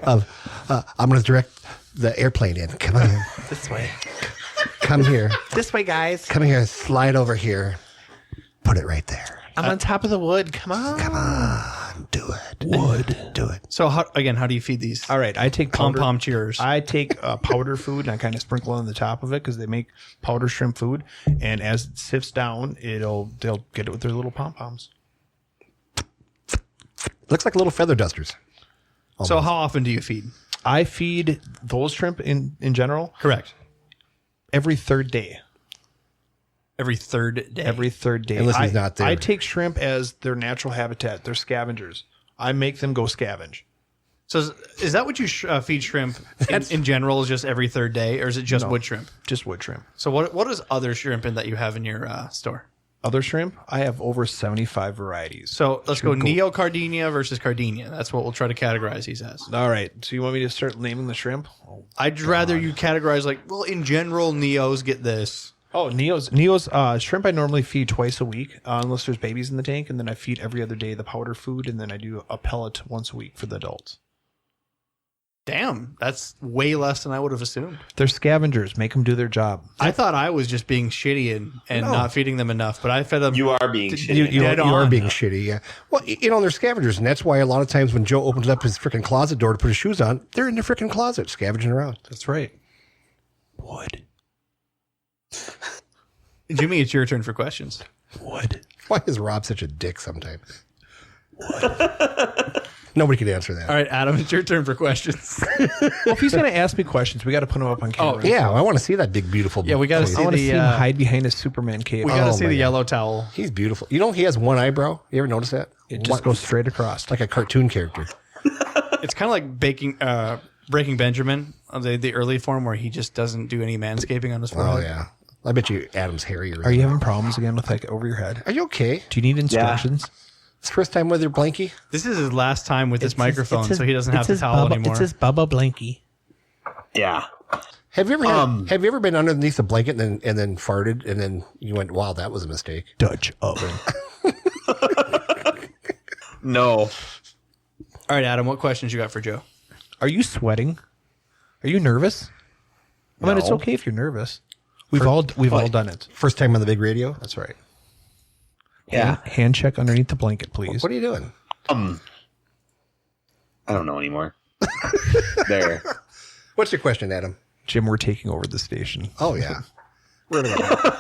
S5: I'm going to direct the airplane in. Come on.
S6: This way.
S5: Come here.
S6: This way, guys.
S5: Come here. Slide over here. Put it right there.
S6: I'm on top of the wood. Come on.
S5: Come on. Do it.
S6: Wood.
S5: Do it.
S4: So, how do you feed these?
S6: All right. I take
S4: Pom-pom cheers.
S6: I take powder food and I kind of sprinkle on the top of it because they make powder shrimp food. And as it sifts down, they'll get it with their little pom-poms.
S5: Looks like little feather dusters.
S4: So, how often do you feed?
S6: I feed those shrimp in general
S4: Correct.
S6: every third day.
S4: Every third day.
S6: Every third day.
S5: Unless he's not there.
S6: I take shrimp as their natural habitat. They're scavengers. I make them go scavenge.
S4: So, is that what you feed shrimp in general? Is just every third day, or is it just wood shrimp?
S6: Just wood shrimp.
S4: So, what is other shrimp that you have in your store?
S6: Other shrimp, I have over 75 varieties.
S4: So let's go Neocardinia versus Cardinia. That's what we'll try to categorize these as.
S6: All right. So you want me to start naming the shrimp?
S4: I'd rather you categorize in general, Neos get this.
S6: Oh, Neo's shrimp I normally feed twice a week, unless there's babies in the tank, and then I feed every other day the powder food, and then I do a pellet once a week for the adults.
S4: Damn, that's way less than I would have assumed.
S6: They're scavengers. Make them do their job.
S4: I thought I was just being shitty and not feeding them enough, but I fed them.
S7: You are being shitty.
S5: You are being shitty, yeah. Well, they're scavengers, and that's why a lot of times when Joe opens up his freaking closet door to put his shoes on, they're in the freaking closet scavenging around.
S6: That's right. Wood.
S4: Jimmy, it's your turn for questions.
S6: Wood.
S5: Why is Rob such a dick sometimes? Nobody can answer that.
S4: All right, Adam, it's your turn for questions.
S6: Well, if he's going to ask me questions, we got to put him up on camera.
S5: Oh, yeah, I want to see that big, beautiful.
S4: Yeah, we got to
S5: place.
S6: I
S4: see
S6: want to
S4: the.
S6: see him hide behind his Superman cape.
S4: We got to
S5: Oh
S4: see
S5: my
S4: the
S5: God.
S4: yellow towel.
S5: He's beautiful. You know, he has one eyebrow. You ever notice that?
S6: It just goes straight across.
S5: like a cartoon character.
S4: It's kind of like Breaking Benjamin, the early form where he just doesn't do any manscaping on his
S5: Oh,
S4: forehead.
S5: yeah. I bet you Adam's hairier.
S6: Are you having problems again with over your head?
S5: Are you okay?
S6: Do you need instructions?
S5: It's the first time with your blankie?
S4: This is his last time with this microphone, so he doesn't have the towel anymore.
S6: It says Bubba Blanky.
S7: Yeah.
S5: Have you ever been underneath a blanket and then farted and then you went, wow, that was a mistake?
S6: Dutch oven.
S7: No.
S4: All right, Adam, what questions you got for Joe?
S6: Are you sweating? Are you nervous? I mean, it's
S7: No.
S6: okay if you're nervous. We've all done it.
S5: First time on the big radio?
S6: That's right.
S7: Yeah.
S6: Hand check underneath the blanket, please.
S5: What are you doing?
S7: I don't know anymore. There.
S5: What's your question, Adam?
S6: Jim, we're taking over the station.
S5: Oh, yeah.
S4: All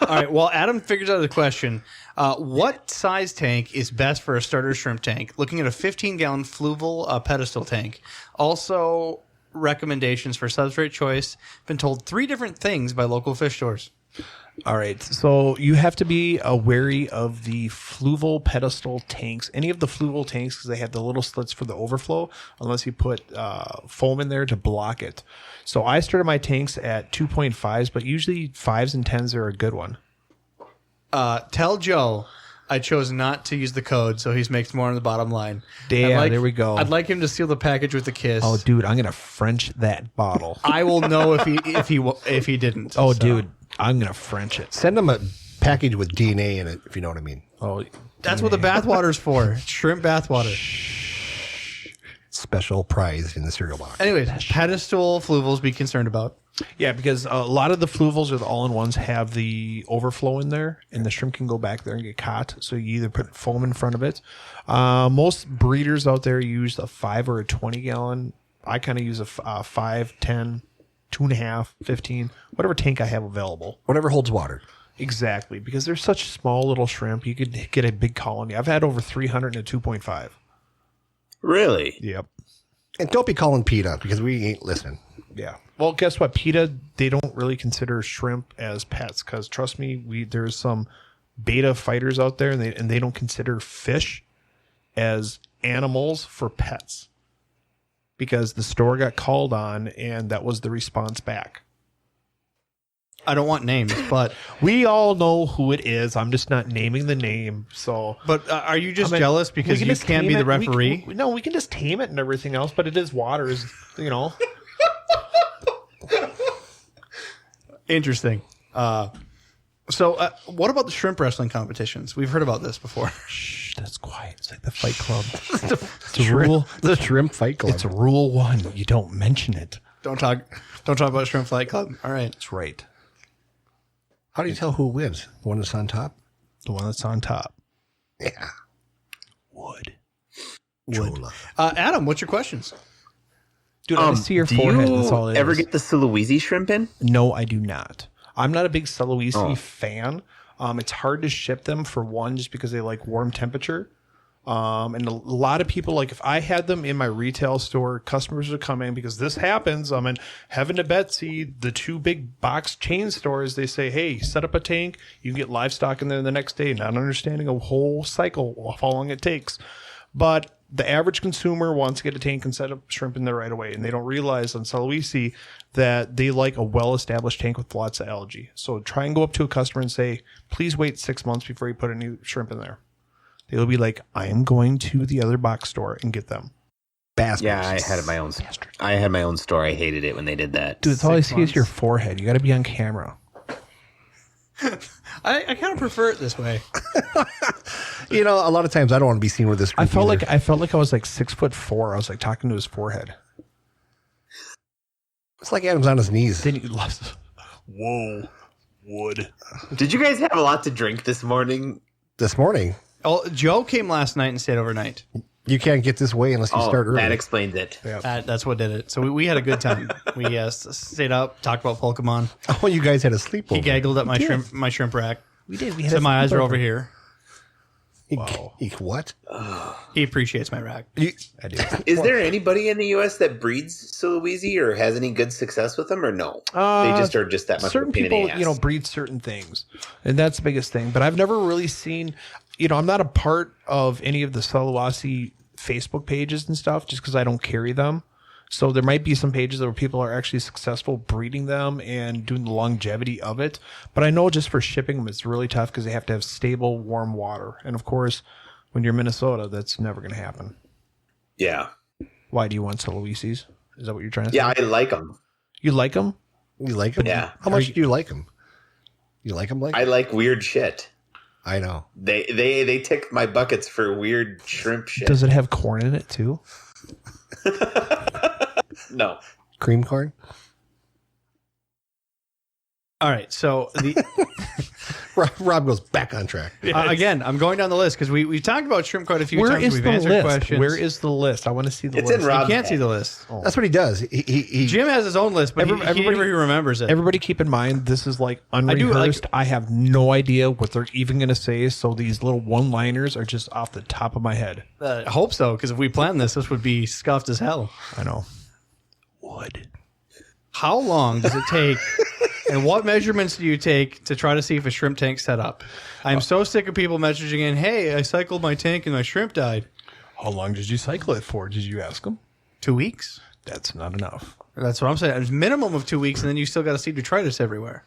S4: right, well, Adam figures out the question. What size tank is best for a starter shrimp tank? Looking at a 15-gallon fluval pedestal tank. Also, recommendations for substrate choice. Been told 3 different things by local fish stores.
S6: All right. So you have to be wary of the fluval pedestal tanks. Any of the fluval tanks, because they have the little slits for the overflow, unless you put foam in there to block it. So I started my tanks at 2.5s, but usually 5s and 10s are a good one.
S4: Tell Joe I chose not to use the code, so he makes more on the bottom line.
S6: Damn, there we go.
S4: I'd like him to seal the package with a kiss.
S6: Oh, dude, I'm gonna French that bottle.
S4: I will know if he didn't.
S6: Oh,
S4: so.
S6: dude, I'm gonna French it.
S5: Send them a package with DNA in it, if you know what I mean.
S6: Oh,
S4: That's what the bathwater's for. Shrimp bathwater.
S5: Special prize in the cereal box.
S4: Anyways, pedestal fluvals be concerned about.
S6: yeah, because a lot of the fluvals or the all-in-ones have the overflow in there, and the shrimp can go back there and get caught. So you either put foam in front of it. Most breeders out there use a 5 or a 20-gallon. I kind of use a 5, 10, 2.5, 15, whatever tank I have available.
S5: Whatever holds water.
S6: Exactly, because they're such small little shrimp. You could get a big colony. I've had over 300 in a 2.5.
S7: Really?
S6: Yep.
S5: And don't be calling PETA because we ain't listening.
S6: Yeah. Well, guess what? PETA, they don't really consider shrimp as pets because, trust me, there's some beta fighters out there and they don't consider fish as animals for pets because the store got called on and that was the response back.
S4: I don't want names, but
S6: We all know who it is. I'm just not naming the name. So,
S4: are you just
S6: I mean,
S4: jealous because
S6: we can
S4: you
S6: just
S4: can't
S6: tame
S4: be the
S6: it.
S4: referee?
S6: No, we can just tame it and everything else, but it is water, you know.
S4: Interesting. So, what about the shrimp wrestling competitions? We've heard about this before.
S6: Shh, that's quiet. It's like the Fight Club.
S5: The shrimp fight club.
S6: It's rule 1. You don't mention it.
S4: Don't talk about Shrimp Fight Club. All right.
S6: That's right.
S5: How do you tell who wins? The one that's on top?
S6: The one that's on top.
S5: Yeah.
S6: Wood.
S5: Chola.
S4: Adam, what's your questions?
S6: Dude, I see your forehead. That's all it is.
S7: Ever get the Sulawesi shrimp in?
S6: No, I do not. I'm not a big Sulawesi fan. It's hard to ship them for one, just because they like warm temperature. And a lot of people, like if I had them in my retail store, customers would come in because this happens. I'm in Heaven to Betsy, the 2 big box chain stores. They say, hey, set up a tank. You can get livestock in there the next day, not understanding a whole cycle of how long it takes. But the average consumer wants to get a tank and set up shrimp in there right away. And they don't realize on Sulawesi that they like a well-established tank with lots of algae. So try and go up to a customer and say, please wait 6 months before you put a new shrimp in there. They'll be like, I am going to the other box store and get them.
S5: Bastards.
S7: Yeah, I had my own. I had my own store. I hated it when they did that.
S6: Dude, that's all I see is your forehead. You got to be on camera.
S4: I kind of prefer it this way.
S5: You know, a lot of times I don't want to be seen with this.
S6: I felt like I was like 6'4". I was like talking to his forehead.
S5: It's like Adam's on his knees.
S6: Then you lost. Whoa, wood.
S7: Did you guys have a lot to drink this morning?
S5: This morning.
S4: Oh, Joe came last night and stayed overnight.
S5: You can't get this way unless you start early.
S7: That explains it.
S5: Yeah.
S4: That's what did it. So we had a good time. We stayed up, talked about Pokemon.
S5: Oh, you guys had a sleepover.
S4: He gaggled at my shrimp rack.
S6: We did. We
S4: Said my eyes are over here.
S5: What?
S4: He appreciates my rack.
S6: I do.
S7: Is there anybody in the U.S. that breeds Sulawesi or has any good success with them, or no? They just are just that much
S6: certain
S7: of a pain in
S6: people,
S7: the ass.
S6: breed certain things, and that's the biggest thing. But I've never really seen, I'm not a part of any of the Sulawesi Facebook pages and stuff, just because I don't carry them. So there might be some pages where people are actually successful breeding them and doing the longevity of it. But I know just for shipping them, it's really tough because they have to have stable, warm water. And of course, when you're Minnesota, that's never going to happen.
S7: Yeah.
S6: Why do you want Sulawesi's? Is that what you're trying to say?
S7: Yeah, I like them.
S6: You like them?
S5: You like them?
S7: Yeah.
S5: How much do you like them? You like them like
S7: I like weird shit.
S5: I know.
S7: They tick my buckets for weird shrimp shit.
S6: Does it have corn in it too?
S7: No.
S5: Cream corn?
S4: All right, so
S5: Rob goes back on track.
S4: again, I'm going down the list because we talked about shrimp quite a few
S6: Where
S4: times.
S6: is
S4: We've
S6: the
S4: answered
S6: list?
S4: questions.
S6: Where is the list? I want to see the
S7: It's
S6: list.
S7: in Rob's
S4: You can't see
S7: head.
S4: the list.
S5: That's what he does. He
S4: Jim has his own list, but he
S6: Everybody-
S4: never remembers it.
S6: Everybody keep in mind, this is like
S4: do,
S6: unrehearsed.
S4: like-
S6: I have no idea what they're even going to say. So these little one-liners are just off the top of my head.
S4: I hope so, because if we planned this would be scuffed as hell.
S6: I know. Wood.
S4: How long does it take, and what measurements do you take to try to see if a shrimp tank's set up? I'm so sick of people messaging in, hey, I cycled my tank and my shrimp died.
S6: How long did you cycle it for? Did you ask them?
S4: 2 weeks?
S6: That's not enough.
S4: That's what I'm saying. There's a minimum of 2 weeks, and then you still got to see detritus everywhere.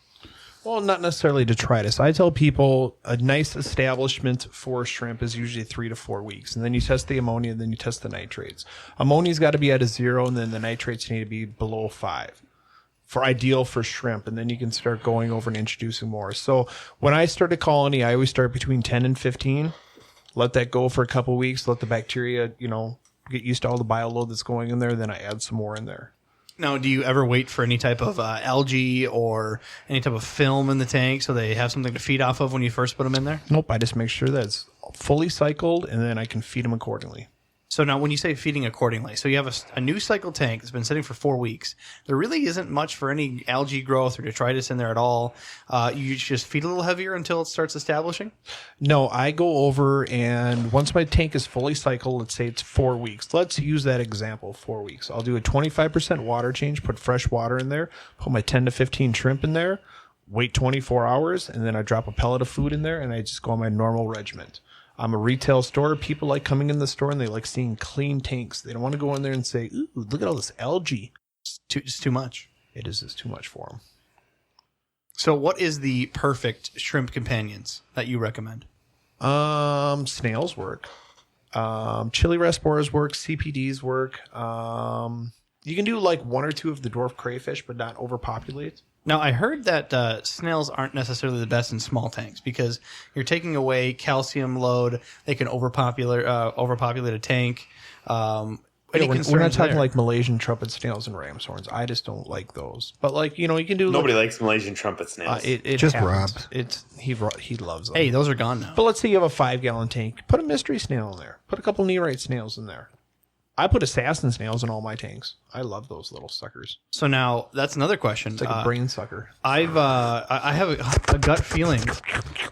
S6: Well, not necessarily detritus. I tell people a nice establishment for shrimp is usually 3 to 4 weeks. And then you test the ammonia, and then you test the nitrates. Ammonia's got to be at a 0, and then the nitrates need to be below 5. For ideal for shrimp, and then you can start going over and introducing more. So when I start a colony, I always start between 10 and 15. Let that go for a couple of weeks. Let the bacteria, get used to all the bioload that's going in there. Then I add some more in there.
S4: Now, do you ever wait for any type of algae or any type of film in the tank so they have something to feed off of when you first put them in there?
S6: Nope. I just make sure that it's fully cycled, and then I can feed them accordingly.
S4: So now when you say feeding accordingly, so you have a new cycle tank that's been sitting for 4 weeks. There really isn't much for any algae growth or detritus in there at all. You just feed a little heavier until it starts establishing?
S6: No, I go over, and once my tank is fully cycled, let's say it's 4 weeks. Let's use that example, 4 weeks. I'll do a 25% water change, put fresh water in there, put my 10 to 15 shrimp in there, wait 24 hours, and then I drop a pellet of food in there, and I just go on my normal regiment. I'm a retail store. People like coming in the store and they like seeing clean tanks. They don't want to go in there and say, ooh, look at all this algae.
S4: It's too much.
S6: It is just too much for them.
S4: So what is the perfect shrimp companions that you recommend?
S6: Snails work. Chili respiras work. CPDs work. You can do like 1 or 2 of the dwarf crayfish, but not overpopulate.
S4: Now, I heard that snails aren't necessarily the best in small tanks because you're taking away calcium load. They can overpopulate a tank. We're
S6: not talking like Malaysian trumpet snails and ram's horns. I just don't like those. But like, you can do.
S7: Nobody likes Malaysian trumpet snails.
S6: It
S5: just
S6: happens.
S5: Rob.
S6: He loves them.
S4: Hey, those are gone now.
S6: But let's say you have a 5-gallon tank. Put a mystery snail in there. Put a couple neorite snails in there. I put assassin snails in all my tanks. I love those little suckers.
S4: So now that's another question.
S6: It's like a brain sucker.
S4: I have a gut feeling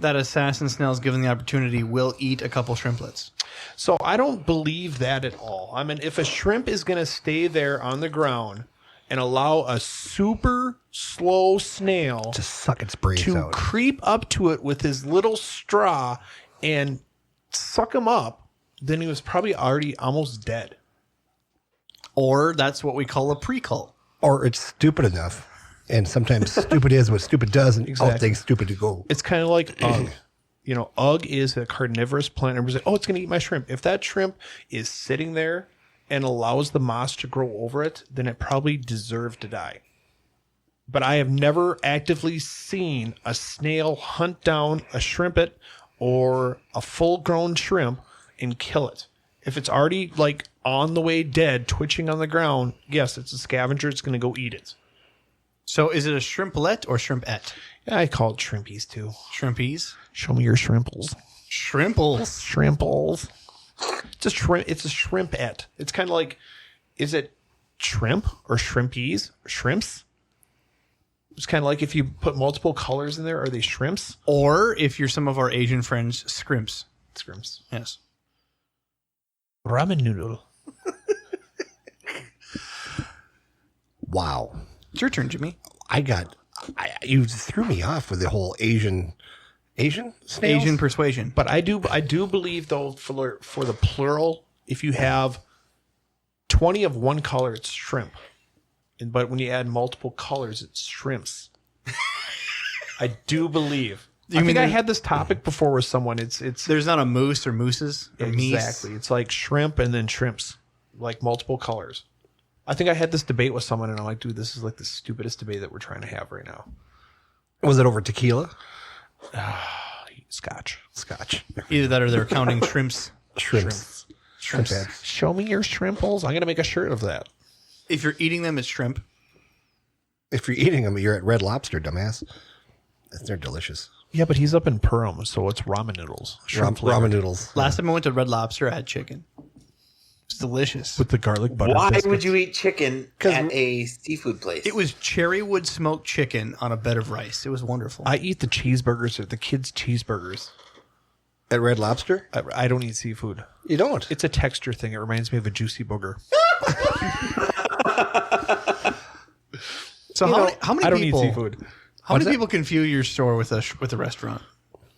S4: that assassin snails, given the opportunity, will eat a couple shrimplets.
S6: So I don't believe that at all. I mean, if a shrimp is going to stay there on the ground and allow a super slow snail
S5: to suck its brains
S6: to
S5: out,
S6: creep up to it with his little straw and suck him up, then he was probably already almost dead.
S4: Or that's what we call a pre-cult.
S5: or it's stupid enough. And sometimes stupid is what stupid does, and all things stupid to go.
S6: It's kind of like ugg. You know, ugg is a carnivorous plant. Everybody's like, oh, it's going to eat my shrimp. If that shrimp is sitting there and allows the moss to grow over it, then it probably deserved to die. But I have never actively seen a snail hunt down a shrimpet or a full-grown shrimp and kill it. If it's already like on the way dead, twitching on the ground, yes, it's a scavenger. It's going to go eat it.
S4: So is it a shrimplet or shrimpette?
S6: Yeah, I call it shrimpies too.
S4: Shrimpies?
S6: Show me your shrimples.
S4: Shrimples.
S6: Shrimples. It's a shrimp. It's a shrimpette. It's kind of like, is it shrimp or shrimpies? Shrimps? It's kind of like if you put multiple colors in there, are they shrimps?
S4: Or if you're some of our Asian friends, scrimps.
S6: Scrimps.
S4: Yes.
S6: Ramen noodle.
S5: Wow.
S4: It's your turn, Jimmy.
S5: You threw me off with the whole Asian snails?
S4: Asian persuasion.
S6: But I do believe though for the plural, if you have 20 of one color, it's shrimp. But when you add multiple colors, it's shrimps. I do believe. I think I had this topic before with someone. It's
S4: there's not a moose or mooses or
S6: exactly.
S4: meese.
S6: It's like shrimp and then shrimps, like multiple colors. I think I had this debate with someone, and I'm like, dude, this is like the stupidest debate that we're trying to have right now.
S5: Was it over tequila?
S6: Scotch.
S4: Either that or they're counting shrimps.
S5: Shrimps.
S6: Show me your shrimples. I'm gonna make a shirt of that.
S4: If you're eating them, it's shrimp.
S5: If you're eating them, you're at Red Lobster, dumbass. They're delicious.
S6: Yeah, but he's up in Perham, so it's ramen noodles.
S5: Ramen noodles.
S4: Last time I went to Red Lobster, I had chicken. It's delicious.
S6: With the garlic butter.
S7: Why
S6: biscuits.
S7: would you eat chicken at a seafood place?
S4: It was cherrywood smoked chicken on a bed of rice. It was wonderful.
S6: I eat the cheeseburgers or the kids' cheeseburgers.
S5: At Red Lobster?
S6: I don't eat seafood.
S5: You don't?
S6: It's a texture thing. It reminds me of a juicy booger.
S4: So how many
S6: I don't
S4: people?
S6: eat seafood.
S4: How many people can fuel your store with a restaurant?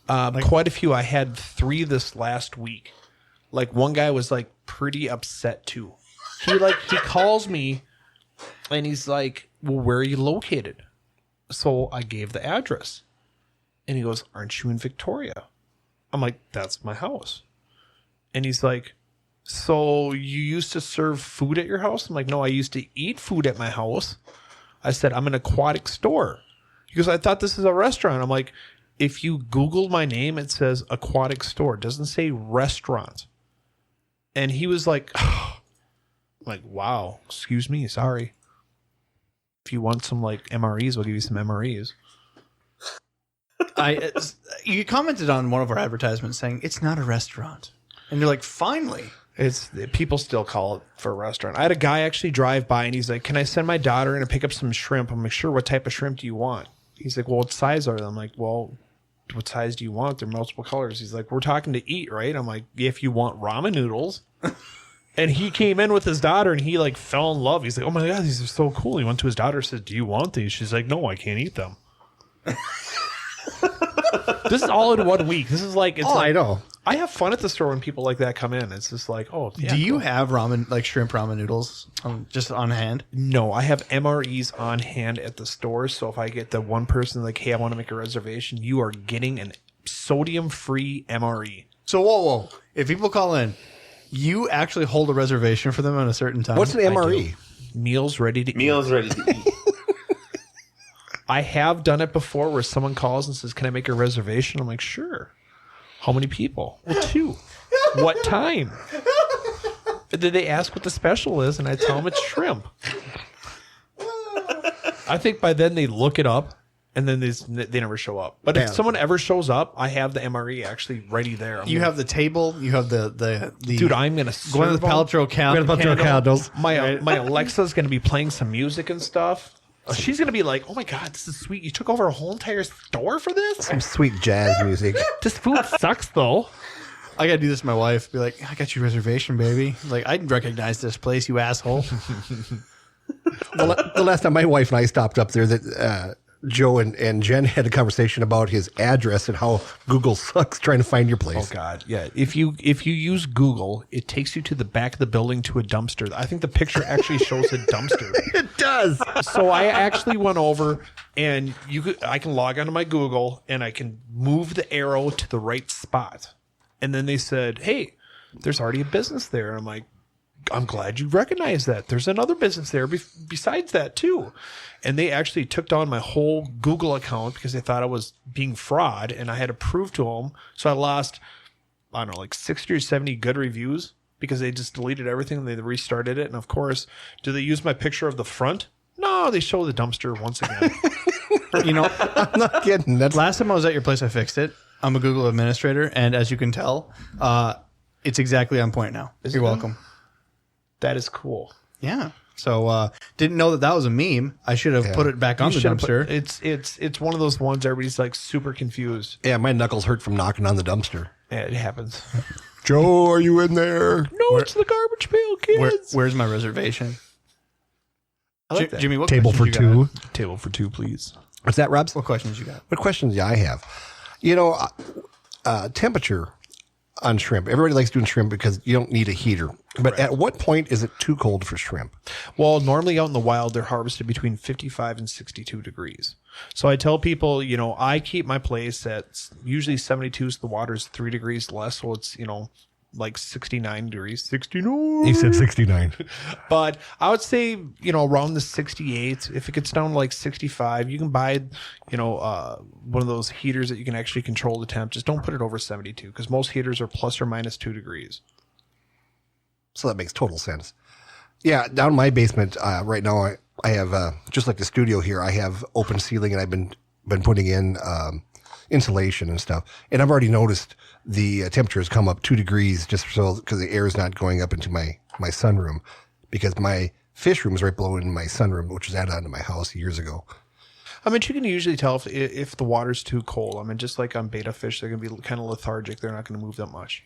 S6: Quite a few. I had 3 this last week. Like one guy was like pretty upset too. He calls me and he's like, well, where are you located? So I gave the address and he goes, aren't you in Victoria? I'm like, that's my house. And he's like, so you used to serve food at your house? I'm like, no, I used to eat food at my house. I said, I'm an aquatic store. He goes, I thought this is a restaurant. I'm like, if you Google my name, it says aquatic store. It doesn't say restaurant. And he was like, oh. Like, wow, excuse me, sorry. If you want some like MREs, we'll give you some MREs.
S4: You commented on one of our advertisements saying it's not a restaurant. And you're like, finally.
S6: People still call it for a restaurant. I had a guy actually drive by and he's like, can I send my daughter in to pick up some shrimp? I'm like, sure, what type of shrimp do you want? He's like, well, what size are they? I'm like, well, what size do you want? They're multiple colors. He's like, we're talking to eat, right? I'm like, if you want ramen noodles. And he came in with his daughter and he like fell in love. He's like, oh my God, these are so cool. He went to his daughter and said, do you want these? She's like, no, I can't eat them. This is all in 1 week. This is like, it's
S5: I know.
S6: I have fun at the store when people like that come in. It's just like, oh, yeah.
S4: Do you have ramen, like shrimp ramen noodles just on hand?
S6: No, I have MREs on hand at the store. So if I get the one person like, hey, I want to make a reservation, you are getting an sodium-free MRE.
S4: So, whoa. If people call in, you actually hold a reservation for them at a certain time?
S5: What's an MRE?
S6: meals ready to eat.
S7: Meals ready to eat.
S6: I have done it before where someone calls and says, "Can I make a reservation?" I'm like, "Sure." How many people? Well, 2. What time? Did they ask what the special is? And I tell them it's shrimp. I think by then they look it up and then they never show up. But if someone ever shows up, I have the MRE actually ready there.
S4: You have the table. You have the
S6: dude. I'm gonna
S4: Gwyneth Paltrow
S5: candles.
S6: My Alexa's gonna be playing some music and stuff. She's gonna be like, "Oh my god, this is sweet! You took over a whole entire store for this?
S5: Some sweet jazz music.
S6: This food sucks, though."
S4: I gotta do this to my wife. Be like, "I got your reservation, baby." Like, I recognize this place, you asshole.
S5: Well, the last time my wife and I stopped up there, that Joe and Jen had a conversation about his address and how Google sucks trying to find your place.
S6: Oh God, yeah. If you use Google, it takes you to the back of the building to a dumpster. I think the picture actually shows a dumpster.
S5: It does.
S6: So I actually went over and I can log onto my Google and I can move the arrow to the right spot. And then they said, "Hey, there's already a business there." And I'm like, "I'm glad you recognize that. There's another business there besides that too." And they actually took down my whole Google account because they thought I was being fraud, and I had to prove to them. So I lost, I don't know, like 60 or 70 good reviews because they just deleted everything and they restarted it. And of course, do they use my picture of the front? No, they show the dumpster once again.
S4: You know,
S5: I'm not kidding.
S4: last time I was at your place, I fixed it. I'm a Google administrator, and as you can tell, it's exactly on point now. You're welcome.
S6: That is cool.
S4: Yeah. So didn't know that was a meme. I should have put it back on the dumpster.
S6: It's one of those ones everybody's like super confused.
S5: Yeah, my knuckles hurt from knocking on the dumpster.
S6: Yeah, it happens.
S5: Joe, are you in there?
S6: No, it's the garbage pail, kids.
S4: Where's my reservation?
S6: I like that.
S4: Jimmy, what
S5: Table for
S4: questions you
S5: 2.
S4: got?
S6: Table for 2, please.
S5: What's that, Robs?
S4: What questions you got?
S5: What questions do I have? You know, temperature on shrimp. Everybody likes doing shrimp because you don't need a heater. But at what point is it too cold for shrimp?
S6: Well, normally out in the wild, they're harvested between 55 and 62 degrees. So I tell people, I keep my place at usually 72, so the water's 3 degrees less. So it's, like 69 degrees. 69.
S5: You said 69.
S6: But I would say, around the 68. If it gets down to like 65, you can buy, one of those heaters that you can actually control the temp. Just don't put it over 72 because most heaters are plus or minus 2 degrees.
S5: So that makes total sense. Yeah, down in my basement right now, I have, just like the studio here, I have open ceiling and I've been putting in insulation and stuff. And I've already noticed the temperature has come up 2 degrees just so because the air is not going up into my sunroom because my fish room is right below in my sunroom, which was added onto my house years ago.
S6: I mean, you can usually tell if the water's too cold. I mean, just like on betta fish, they're going to be kind of lethargic. They're not going to move that much.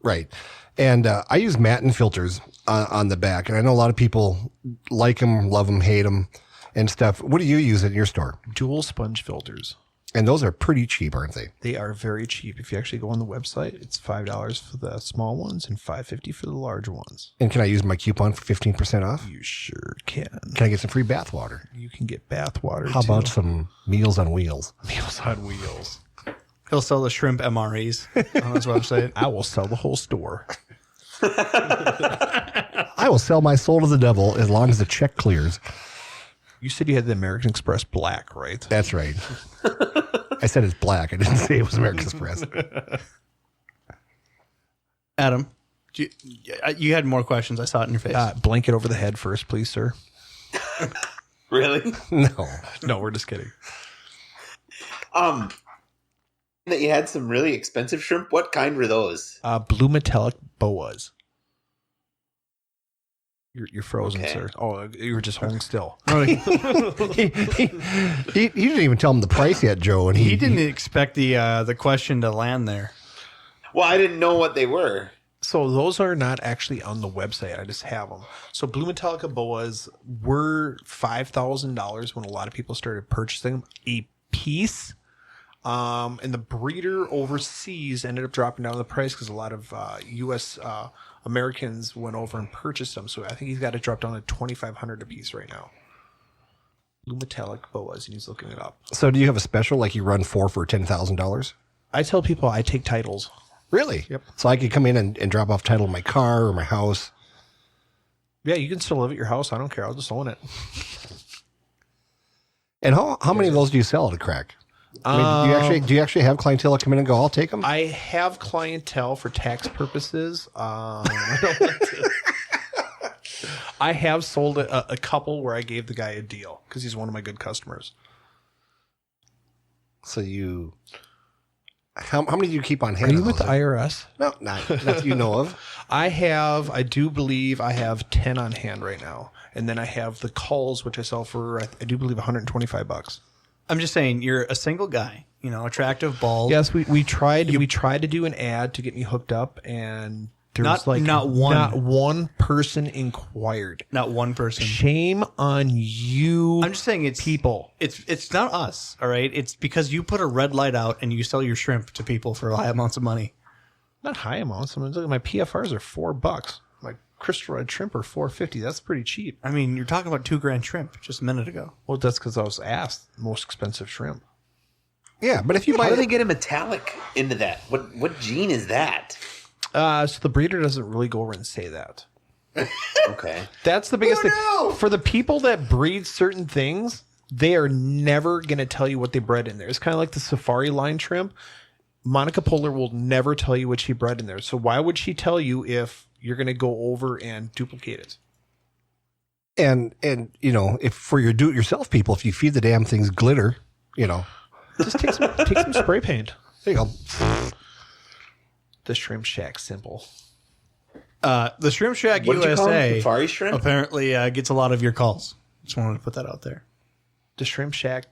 S5: Right. And I use Matin filters on the back. And I know a lot of people like them, love them, hate them and stuff. What do you use in your store?
S6: Dual sponge filters.
S5: And those are pretty cheap, aren't they?
S6: They are very cheap. If you actually go on the website, it's $5 for the small ones and $5.50 for the large ones.
S5: And can I use my coupon for 15% off?
S6: You sure can.
S5: Can I get some free bath water?
S6: You can get bath water,
S5: How about some Meals on Wheels?
S6: Meals on Wheels?
S4: He'll sell the shrimp MREs on his website.
S6: I will sell the whole store.
S5: I will sell my soul to the devil as long as the check clears.
S6: You said you had the American Express Black, right?
S5: That's right. I said it's black. I didn't say it was American Express.
S4: Adam, you had more questions. I saw it in your face.
S6: Blanket over the head first, please, sir.
S7: Really?
S6: No, we're just kidding.
S7: That you had some really expensive shrimp. What kind were those?
S6: Blue metallic boas. You're frozen,
S7: Okay.
S6: sir. Oh, you were just holding still.
S5: he didn't even tell him the price yet, Joe. And
S4: he didn't expect the question to land there.
S7: Well, I didn't know what they were.
S6: So those are not actually on the website. I just have them. So blue metallica boas were $5,000 when a lot of people started purchasing them a piece. And the breeder overseas ended up dropping down the price because a lot of U.S. Americans went over and purchased them. So I think he's got it dropped down to $2,500 a piece right now. Blue metallic boas, and he's looking it up.
S5: So do you have a special like you run for $10,000?
S6: I tell people I take titles.
S5: Really?
S6: Yep.
S5: So I could come in and drop off title of my car or my house.
S6: Yeah, you can still live at your house. I don't care. I'll just own it.
S5: And how many of those do you sell at a crack? I mean, do you actually have clientele come in and go, I'll take them?
S6: I have clientele for tax purposes. I don't like to. I have sold a couple where I gave the guy a deal because he's one of my good customers.
S5: So how many do you keep on hand?
S6: Are you with the IRS?
S5: No, not that you know of.
S6: I do believe I have 10 on hand right now. And then I have the calls, which I sell for, I do believe, $125.
S4: I'm just saying, you're a single guy, attractive, bald.
S6: Yes, we tried to do an ad to get me hooked up, and there was
S4: not one
S6: person inquired.
S4: Not one person.
S6: Shame on you.
S4: I'm just saying, it's
S6: people.
S4: It's not us, all right? It's because you put a red light out and you sell your shrimp to people for high amounts of money.
S6: Not high amounts. I mean, look, my PFRs are $4. My crystal red shrimp are $4.50. That's pretty cheap.
S4: I mean, you're talking about $2,000 shrimp just a minute ago.
S6: Well, that's because I was asked most expensive shrimp.
S5: Yeah, but if you
S7: How
S5: buy
S7: do they get a metallic into that? What gene is that?
S6: So the breeder doesn't really go over and say that.
S7: Okay.
S6: That's the biggest thing. For the people that breed certain things, they are never going to tell you what they bred in there. It's kind of like the safari line shrimp. Monica Polar will never tell you what she bred in there. So why would she tell you if you're going to go over and duplicate it?
S5: and if for your do-it-yourself people, if you feed the damn things glitter,
S6: just take some spray paint.
S5: there you go.
S6: The Shrimp Shack simple.
S4: The Shrimp Shack
S7: What did you call them?
S4: USA
S7: Safari shrimp?
S4: apparently gets a lot of your calls. Just wanted to put that out there.
S6: The Shrimp Shack.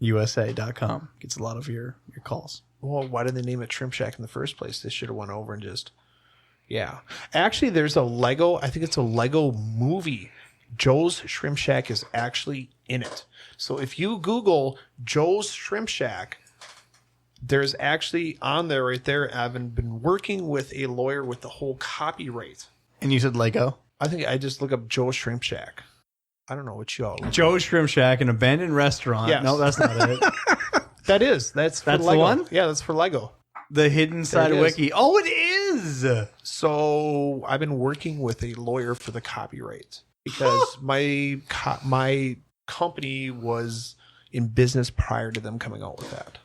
S4: USA.com gets a lot of your calls.
S6: Well, why did they name it Shrimp Shack in the first place? They should have went over and just, yeah. Actually, there's a Lego, I think it's a Lego movie. Joe's Shrimp Shack is actually in it. So if you Google Joe's Shrimp Shack, there's actually on there right there, I've been working with a lawyer with the whole copyright.
S4: And you said Lego?
S6: I think I just look up Joe's Shrimp Shack. I don't know what you all look
S4: Joe's Shrimp Shack, an abandoned restaurant.
S6: Yes.
S4: No, that's not it.
S6: That's for
S4: That's the
S6: Lego.
S4: one?
S6: Yeah, that's for Lego.
S4: The hidden side
S6: it
S4: of
S6: is.
S4: Wiki. Oh, it is.
S6: So I've been working with a lawyer for the copyright because my company was in business prior to them coming out with that.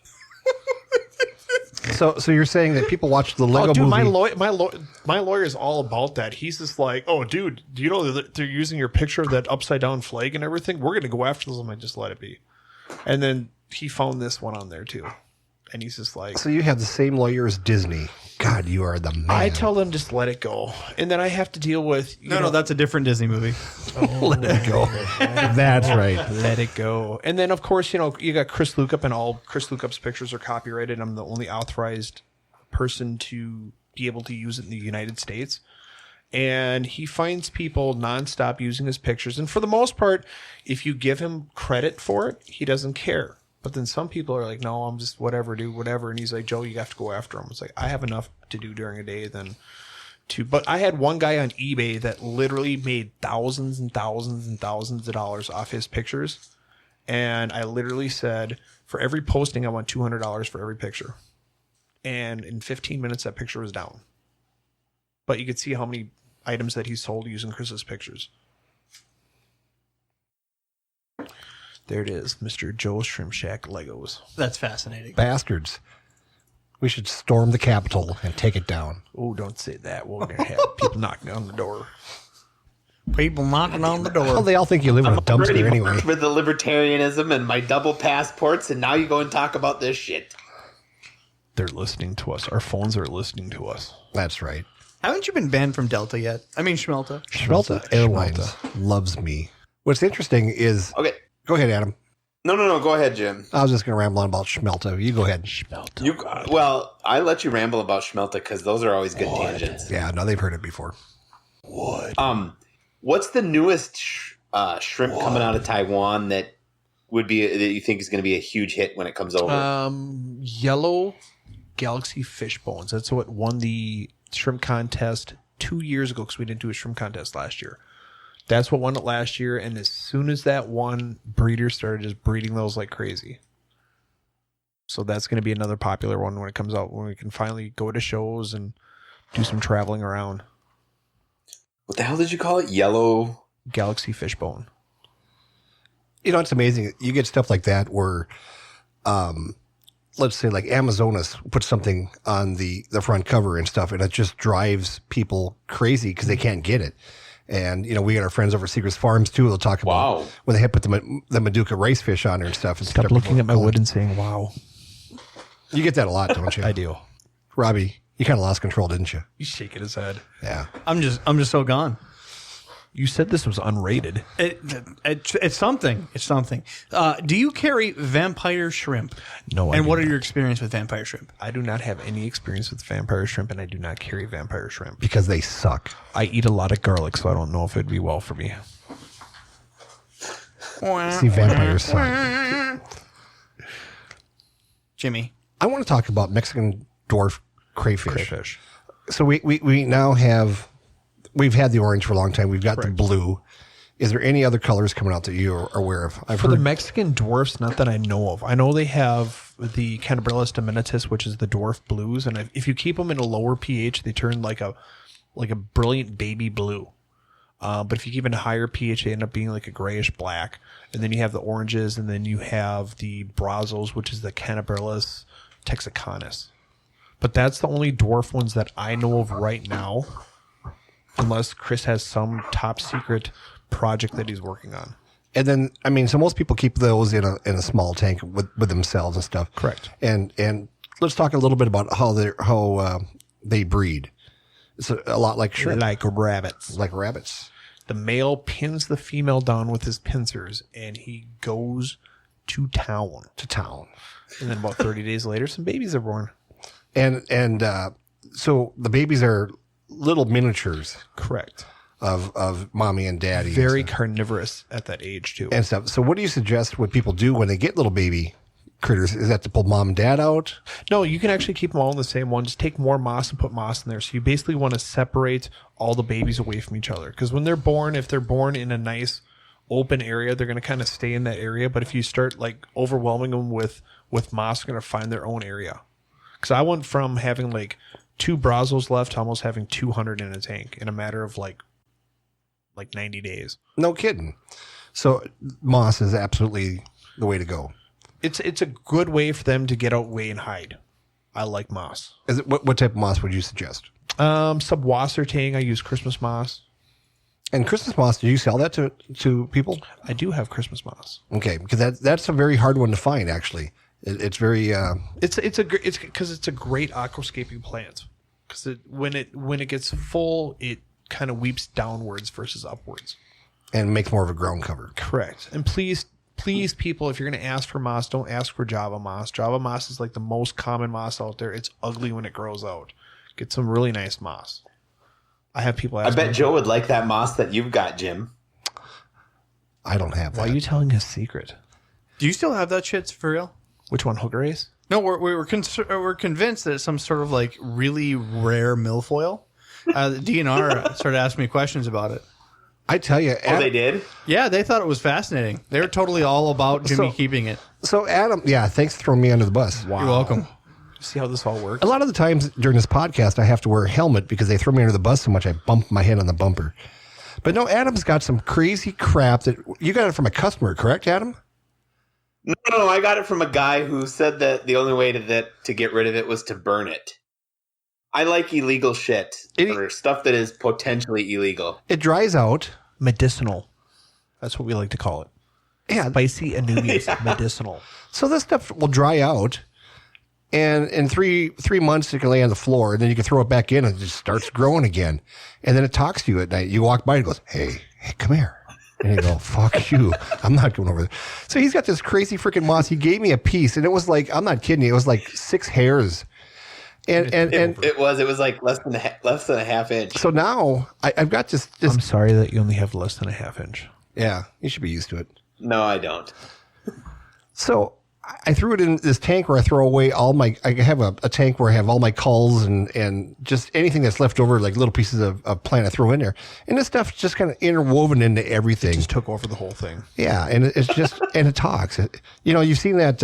S5: So you're saying that people watch the Lego
S6: dude,
S5: movie?
S6: my lawyer is all about that. He's just like, oh, dude, do you know that they're using your picture of that upside down flag and everything? We're gonna go after them. I just let it be. And then he found this one on there too, and he's just like,
S5: So you have the same lawyer as Disney. God, you are the man.
S6: I tell them just let it go, and then I have to deal with
S4: No, that's a different Disney movie.
S5: let it go. That's right.
S6: let it go. And then, of course, you got Chris Lukup, and all Chris Lukup's pictures are copyrighted. I'm the only authorized person to be able to use it in the United States. And he finds people nonstop using his pictures. And for the most part, if you give him credit for it, he doesn't care. But then some people are like, no, I'm just whatever, dude, whatever. And he's like, Joe, you have to go after him. It's like, I have enough to do during a day than to. But I had one guy on eBay that literally made thousands and thousands and thousands of dollars off his pictures. And I literally said, for every posting, I want $200 for every picture. And in 15 minutes, that picture was down. But you could see how many items that he sold using Chris's pictures. There it is, Mr. Joe's Shrimp Shack Legos.
S4: That's fascinating.
S5: Bastards. We should storm the Capitol and take it down.
S6: Oh, don't say that. We're going to have people knocking on the door.
S4: People knocking on the door.
S5: Well, they all think you live in a dumpster anyway.
S7: For the libertarianism and my double passports, and now you go and talk about this shit.
S6: They're listening to us. Our phones are listening to us.
S5: That's right.
S4: Haven't you been banned from Delta yet? I mean, Schmelta.
S5: Schmelta Airlines loves me. What's interesting is...
S7: Okay.
S5: Go ahead, Adam.
S7: No. Go ahead, Jim.
S5: I was just going to ramble on about Schmelta. You go ahead.
S7: Well, I let you ramble about Schmelta because those are always good tangents.
S5: Yeah, no, they've heard it before.
S7: What's the newest shrimp coming out of Taiwan that you think is going to be a huge hit when it comes over?
S6: Yellow Galaxy Fish Bones. That's what won the shrimp contest 2 years ago because we didn't do a shrimp contest last year. That's what won it last year, and as soon as that won, breeders started just breeding those like crazy. So that's going to be another popular one when it comes out, when we can finally go to shows and do some traveling around.
S7: What the hell did you call it? Yellow
S6: Galaxy fishbone.
S5: You know, it's amazing. You get stuff like that where, let's say like Amazonas puts something on the front cover and stuff, and it just drives people crazy because they can't get it. And, you know, we got our friends over at Secrets Farms too. They'll talk about when they had put the Maduka rice fish on there and stuff. And
S6: Stop looking at my wood and saying, wow.
S5: You get that a lot, don't you?
S6: I do.
S5: Robbie, you kind of lost control, didn't you?
S6: He's shaking his head.
S5: Yeah.
S4: I'm just so gone.
S6: You said this was unrated.
S4: It's something. It's something. Do you carry vampire shrimp?
S6: No,
S4: And what are your experience with vampire shrimp?
S6: I do not have any experience with vampire shrimp, and I do not carry vampire shrimp.
S5: Because they suck.
S6: I eat a lot of garlic, so I don't know if it'd be well for me.
S5: See, vampires suck.
S4: Jimmy.
S5: I want to talk about Mexican dwarf crayfish.
S6: Crayfish.
S5: So we now have, we've had the orange for a long time. We've got the blue. Is there any other colors coming out that you are aware of?
S6: For the Mexican dwarfs, not that I know of. I know they have the Canabrillus diminutus, which is the dwarf blues, and if you keep them in a lower pH, they turn like a brilliant baby blue. But if you keep it in a higher pH, they end up being like a grayish black. And then you have the oranges, and then you have the brazos, which is the Canabrillus texicanus. But that's the only dwarf ones that I know of right now, unless Chris has some top secret project that he's working on.
S5: And then, I mean, so most people keep those in a small tank with themselves and stuff.
S6: Correct.
S5: And let's talk a little bit about how they breed. It's a lot like shrimp.
S6: Like rabbits.
S5: Like rabbits.
S6: The male pins the female down with his pincers, and he goes to town. And then about 30 days later, some babies are born.
S5: And so the babies are little miniatures.
S6: Correct.
S5: Of mommy and daddy.
S6: Very carnivorous at that age, too.
S5: And stuff. So what do you suggest what people do when they get little baby critters? Is that to pull mom and dad out?
S6: No, you can actually keep them all in the same one. Just take more moss and put moss in there. So you basically want to separate all the babies away from each other. Because when they're born, if they're born in a nice open area, they're going to kind of stay in that area. But if you start like overwhelming them with moss, they're going to find their own area. Because I went from having like 2 brazos left to almost having 200 in a tank in a matter of like 90 days.
S5: No kidding. So moss is absolutely the way to go.
S6: It's a good way for them to get out, way, and hide. I like moss.
S5: Is it what type of moss would you suggest?
S6: Subwasser tang. I use Christmas moss.
S5: And Christmas moss, do you sell that to people?
S6: I do have Christmas moss.
S5: Okay, because that's a very hard one to find. Actually, it's very.
S6: It's because it's a great aquascaping plant. Because when it gets full, it kind of weeps downwards versus upwards,
S5: and makes more of a ground cover.
S6: Correct. And please, people, if you're going to ask for moss, don't ask for Java moss. Java moss is like the most common moss out there. It's ugly when it grows out. Get some really nice moss. I have people ask.
S7: I bet Joe would like that moss that you've got, Jim.
S5: I don't have that.
S6: Why are you telling his secret?
S4: Do you still have that shit for real?
S6: Which one, Hooker Ace?
S4: No, we're convinced that it's some sort of like really rare milfoil. The DNR started asking me questions about it.
S5: I tell you,
S7: they did?
S4: Yeah, they thought it was fascinating. They were totally all about Jimmy keeping it.
S5: So Adam, thanks for throwing me under the bus.
S6: Wow.
S4: You're welcome.
S6: See how this all works?
S5: A lot of the times during this podcast, I have to wear a helmet because they throw me under the bus so much I bump my head on the bumper. But no, Adam's got some crazy crap that you got it from a customer, correct, Adam?
S7: No, I got it from a guy who said that the only way to get rid of it was to burn it. I like illegal shit or stuff that is potentially illegal.
S5: It dries out.
S6: Medicinal. That's what we like to call it.
S5: Yeah.
S6: Spicy Anubias. Medicinal.
S5: So this stuff will dry out, and in three months it can lay on the floor, and then you can throw it back in and it just starts growing again. And then it talks to you at night. You walk by and it goes, hey, come here. And you go, fuck you. I'm not going over there. So he's got this crazy freaking moss. He gave me a piece, and it was like, I'm not kidding you, it was like 6 hairs. And
S7: it was like less than a half inch.
S5: So now I've got this.
S6: I'm sorry that you only have less than a half inch.
S5: Yeah, you should be used to it.
S7: No, I don't.
S5: So I threw it in this tank where I throw away I have a tank where I have all my culls and just anything that's left over, like little pieces of plant I throw in there. And this stuff's just kind of interwoven into everything.
S6: It just took over the whole thing.
S5: Yeah. And it's just, and it talks. You've seen that,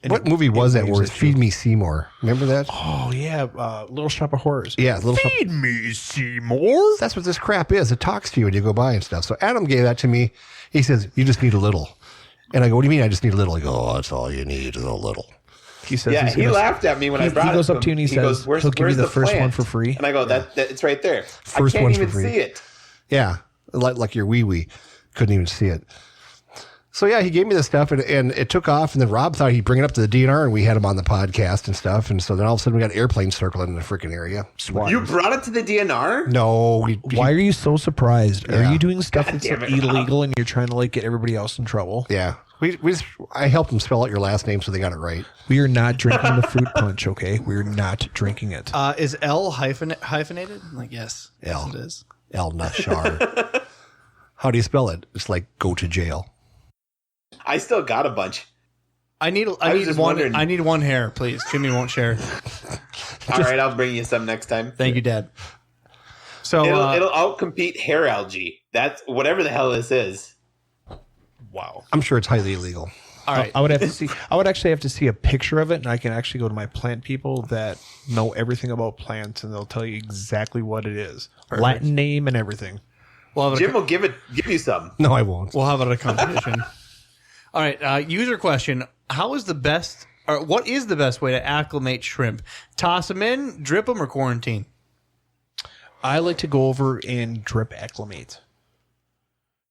S5: what movie was that where it's Feed Me Seymour? Remember that?
S6: Oh, yeah. Little Shop of Horrors.
S5: Yeah.
S6: Feed Me Seymour.
S5: That's what this crap is. It talks to you when you go by and stuff. So Adam gave that to me. He says, you just need a little. And I go, what do you mean I just need a little? He goes, oh, that's all you need is a little.
S6: He says,
S7: yeah, he laughed at me when I brought it.
S6: He goes up to you and he says,
S7: where's,
S6: he'll give you the first
S7: plant?
S6: one for free.
S7: And I go, that it's right there.
S5: First
S7: I can't
S5: one's
S7: even
S5: for free.
S7: see it.
S5: Yeah. Like your wee. Couldn't even see it. So yeah, he gave me this stuff and it took off. And then Rob thought he'd bring it up to the DNR and we had him on the podcast and stuff. And so then all of a sudden we got airplanes circling in the freaking area.
S7: You brought it to the DNR?
S5: No.
S6: Why are you so surprised?
S5: Yeah.
S6: Are you doing stuff
S7: God
S6: that's
S7: damn it,
S6: illegal and you're trying to get everybody else in trouble?
S5: Yeah. I helped him spell out your last name so they got it right.
S6: We are not drinking the fruit punch, okay? We're not drinking it.
S4: Is L hyphenated? Yes.
S5: L.
S4: Yes, it is.
S5: El Nashar. How do you spell it? It's like go to jail.
S7: I still got a bunch.
S4: I need one hair, please. Jimmy won't share.
S7: All right, I'll bring you some next time.
S4: Thank you, Dad. So
S7: it'll outcompete hair algae. That's whatever the hell this is.
S6: Wow.
S5: I'm sure it's highly illegal.
S4: all right.
S6: I would have to see. I would actually have to see a picture of it, and I can actually go to my plant people that know everything about plants, and they'll tell you exactly what it is, Latin name, and everything.
S7: Jim will give you some.
S5: No, I won't.
S4: We'll have it at a competition. All right. User question: what is the best way to acclimate shrimp? Toss them in, drip them, or quarantine?
S6: I like to go over and drip acclimate.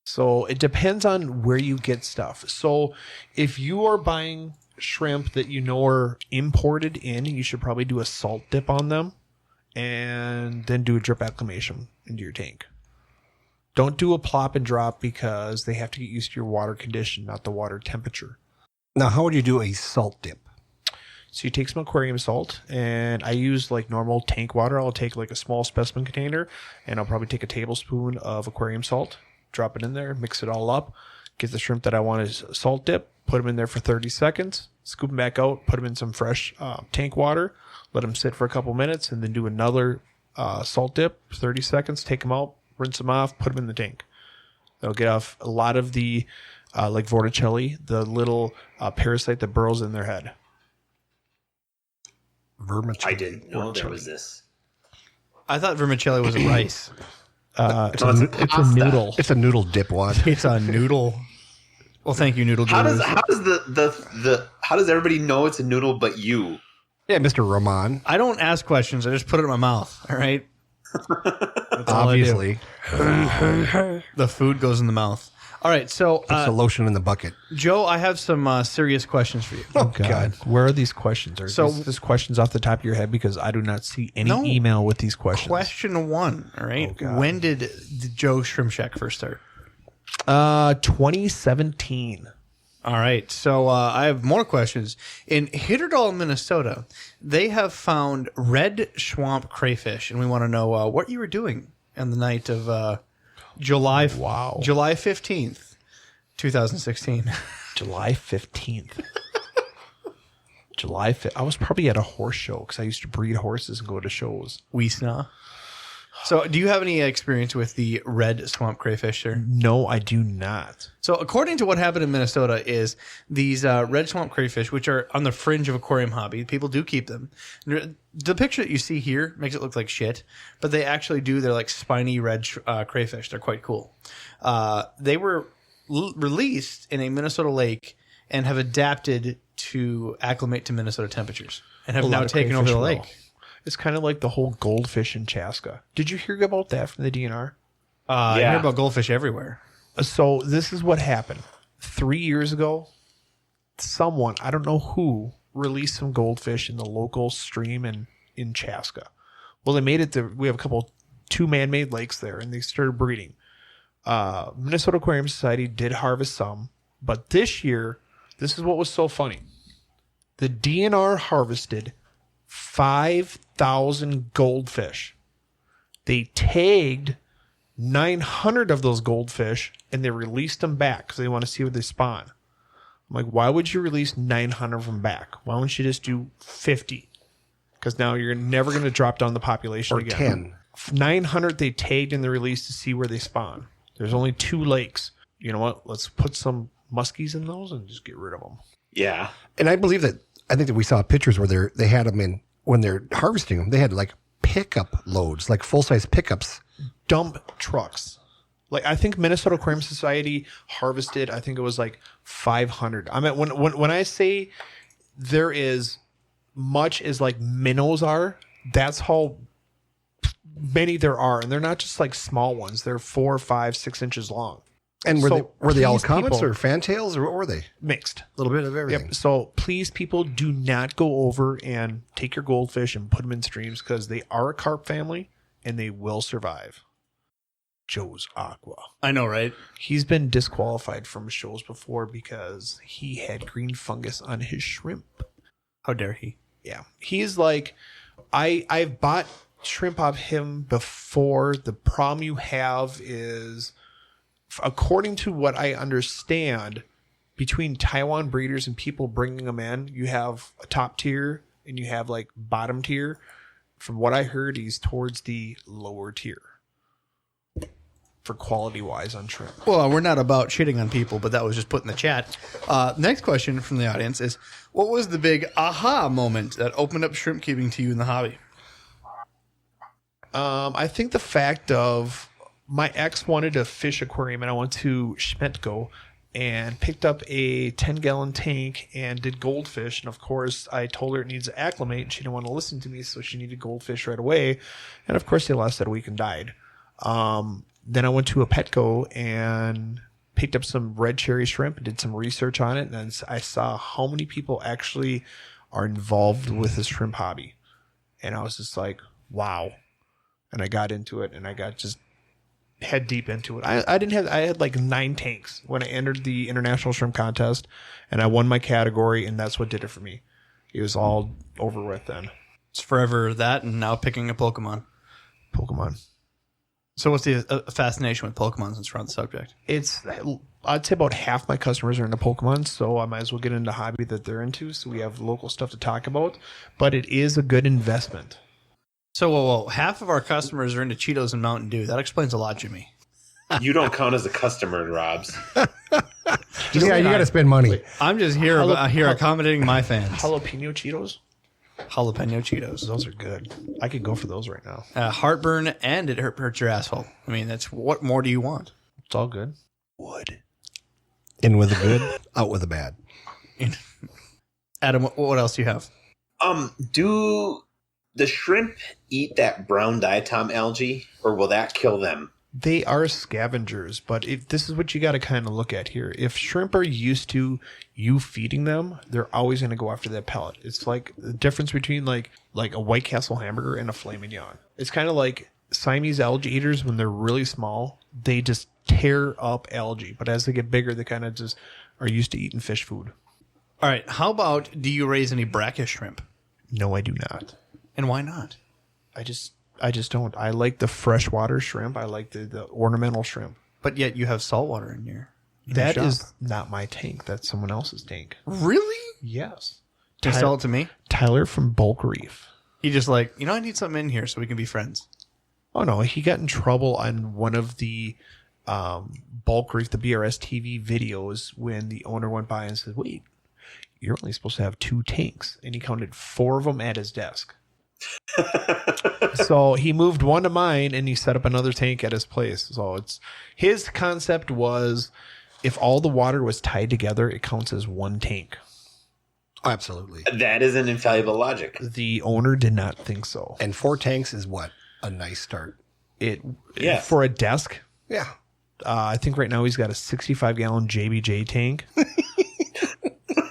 S6: So it depends on where you get stuff. So if you are buying shrimp that you know are imported in, you should probably do a salt dip on them and then do a drip acclimation into your tank. Don't do a plop and drop because they have to get used to your water condition, not the water temperature.
S5: Now, how would you do a salt dip?
S6: So you take some aquarium salt, and I use normal tank water. I'll take a small specimen container, and I'll probably take a tablespoon of aquarium salt, drop it in there, mix it all up, get the shrimp that I want to salt dip, put them in there for 30 seconds, scoop them back out, put them in some fresh tank water, let them sit for a couple minutes, and then do another salt dip, 30 seconds, take them out, rinse them off, put them in the tank. That'll get off a lot of the, like vorticelli, the little parasite that burrows in their head.
S5: Vermicelli.
S7: I didn't know there was this.
S4: I thought vermicelli was a rice.
S6: It's a noodle.
S5: It's a noodle dip one.
S4: It's a noodle. Well, thank you, noodle.
S7: How does everybody know it's a noodle but you?
S5: Yeah, Mr. Roman.
S4: I don't ask questions. I just put it in my mouth. All right. That's all
S5: Obviously.
S4: I do. The food goes in the mouth. All right. So,
S5: It's the lotion in the bucket.
S4: Joe, I have some serious questions for you.
S6: Oh, God. Where are these questions? Are these questions off the top of your head? Because I do not see any email with these questions.
S4: Question 1. All right. When did the Joe Shrimp Shack first start?
S6: 2017.
S4: All right. So I have more questions. In Hitterdal, Minnesota, they have found red swamp crayfish, and we want to know what you were doing on the night of July 15th, 2016.
S6: July 15th. July 5th. I was probably at a horse show because I used to breed horses and go to shows.
S4: Wiesna. So do you have any experience with the red swamp crayfish, sir?
S6: No, I do not.
S4: So according to what happened in Minnesota is these red swamp crayfish, which are on the fringe of aquarium hobby, people do keep them. The picture that you see here makes it look like shit, but they actually do. They're like spiny red crayfish. They're quite cool. They were released in a Minnesota lake and have adapted to acclimate to Minnesota temperatures and have now taken over the lake.
S6: It's kind of like the whole goldfish in Chaska. Did you hear about that from the DNR?
S4: I hear about goldfish everywhere.
S6: So this is what happened. 3 years ago, someone, I don't know who, released some goldfish in the local stream in Chaska. Well, they made it to, we have two man-made lakes there, and they started breeding. Minnesota Aquarium Society did harvest some, but this year, this is what was so funny. The DNR harvested 5,000 goldfish. They tagged 900 of those goldfish and they released them back because they want to see where they spawn. I'm like, why would you release 900 of them back? Why don't you just do 50? Because now you're never going to drop down the population
S5: Or
S6: again.
S5: 10.
S6: 900 they tagged in the release to see where they spawn. There's only 2 lakes. You know what? Let's put some muskies in those and just get rid of them.
S7: Yeah.
S5: And I believe that, I think that we saw pictures where they had them in, when they're harvesting them, they had like pickup loads, like full-size pickups.
S6: Dump trucks. Like, I think Minnesota Aquarium Society harvested, I think it was like 500. I mean, when I say there is much as like minnows are, that's how many there are. And they're not just like small ones. They're 4, 5, 6 inches long.
S5: And were they all comets
S6: people,
S5: or fantails, or what were they?
S6: mixed?
S5: A little bit of everything.
S6: Yep. So please, people, do not go over and take your goldfish and put them in streams, because they are a carp family and they will survive. Joe's Aqua.
S4: I know, right?
S6: He's been disqualified from shows before because he had green fungus on his shrimp.
S4: How dare he?
S6: Yeah. He's like, I've bought shrimp off him before. The problem you have is, according to what I understand, between Taiwan breeders and people bringing them in, you have a top tier and you have like bottom tier. From what I heard, he's towards the lower tier for quality wise on shrimp.
S4: Well, we're not about shitting on people, but that was just put in the chat. Next question from the audience is, what was the big aha moment that opened up shrimp keeping to you in the hobby?
S6: I think the fact of my ex wanted a fish aquarium, and I went to Schmetco and picked up a 10-gallon tank and did goldfish. And of course, I told her it needs to acclimate, and she didn't want to listen to me, so she needed goldfish right away. And of course, they lasted a week and died. Then I went to a Petco and picked up some red cherry shrimp and did some research on it. And then I saw how many people actually are involved with the shrimp hobby. And I was just like, wow. And I got into it, and I got just head deep into it. I had like 9 tanks when I entered the International Shrimp Contest, and I won my category, and that's what did it for me. It was all over with then.
S4: It's forever that, and now picking a Pokemon. So what's the fascination with Pokemon, since we're on the subject?
S6: I'd say about half my customers are into Pokemon, so I might as well get into a hobby that they're into, so we have local stuff to talk about. But it is a good investment.
S4: So, whoa, half of our customers are into Cheetos and Mountain Dew. That explains a lot, Jimmy.
S7: You don't count as a customer, Robs.
S5: Yeah, you got to spend money.
S4: I'm just here accommodating my fans.
S6: Jalapeno Cheetos?
S4: Jalapeno Cheetos.
S6: Those are good. I could go for those right now.
S4: Heartburn, and it hurts your asshole. I mean, what more do you want?
S6: It's all good. Wood.
S5: In with the good, out with the bad.
S4: Adam, what else do you have?
S7: Do the shrimp eat that brown diatom algae, or will that kill them?
S6: They are scavengers, but if this is what you got to kind of look at here. If shrimp are used to you feeding them, they're always going to go after that pellet. It's like the difference between like a White Castle hamburger and a filet mignon. It's kind of like Siamese algae eaters. When they're really small, they just tear up algae. But as they get bigger, they kind of just are used to eating fish food.
S4: All right. How about, do you raise any brackish shrimp?
S6: No, I do not.
S4: And why not?
S6: I just don't. I like the freshwater shrimp. I like the ornamental shrimp.
S4: But yet you have saltwater in your
S6: That
S4: shop.
S6: is not my tank. That's someone else's tank.
S4: Really?
S6: Yes.
S4: You sell it to me?
S6: Tyler from Bulk Reef.
S4: He just like, I need something in here so we can be friends.
S6: Oh, no. He got in trouble on one of the Bulk Reef, the BRS TV videos, when the owner went by and said, wait, you're only supposed to have 2 tanks. And he counted 4 of them at his desk. So he moved one to mine and he set up another tank at his place. So his concept was, if all the water was tied together, it counts as 1 tank.
S5: Oh, absolutely.
S7: That is an infallible logic.
S6: The owner did not think so.
S5: And 4 tanks is what? A nice start.
S6: For a desk.
S5: Yeah.
S6: I think right now he's got a 65-gallon JBJ tank.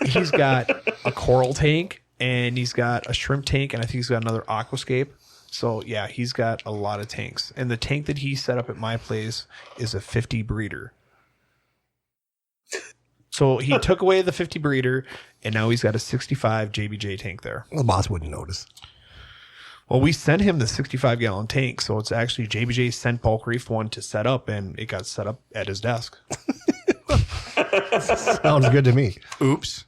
S6: He's got a coral tank. And he's got a shrimp tank, and I think he's got another aquascape. So, yeah, he's got a lot of tanks. And the tank that he set up at my place is a 50 breeder. So he took away the 50 breeder, and now he's got a 65 JBJ tank there.
S5: Well, the boss wouldn't notice.
S6: Well, we sent him the 65-gallon tank, so it's actually JBJ sent Bulk Reef one to set up, and it got set up at his desk.
S5: Sounds good to me.
S4: Oops.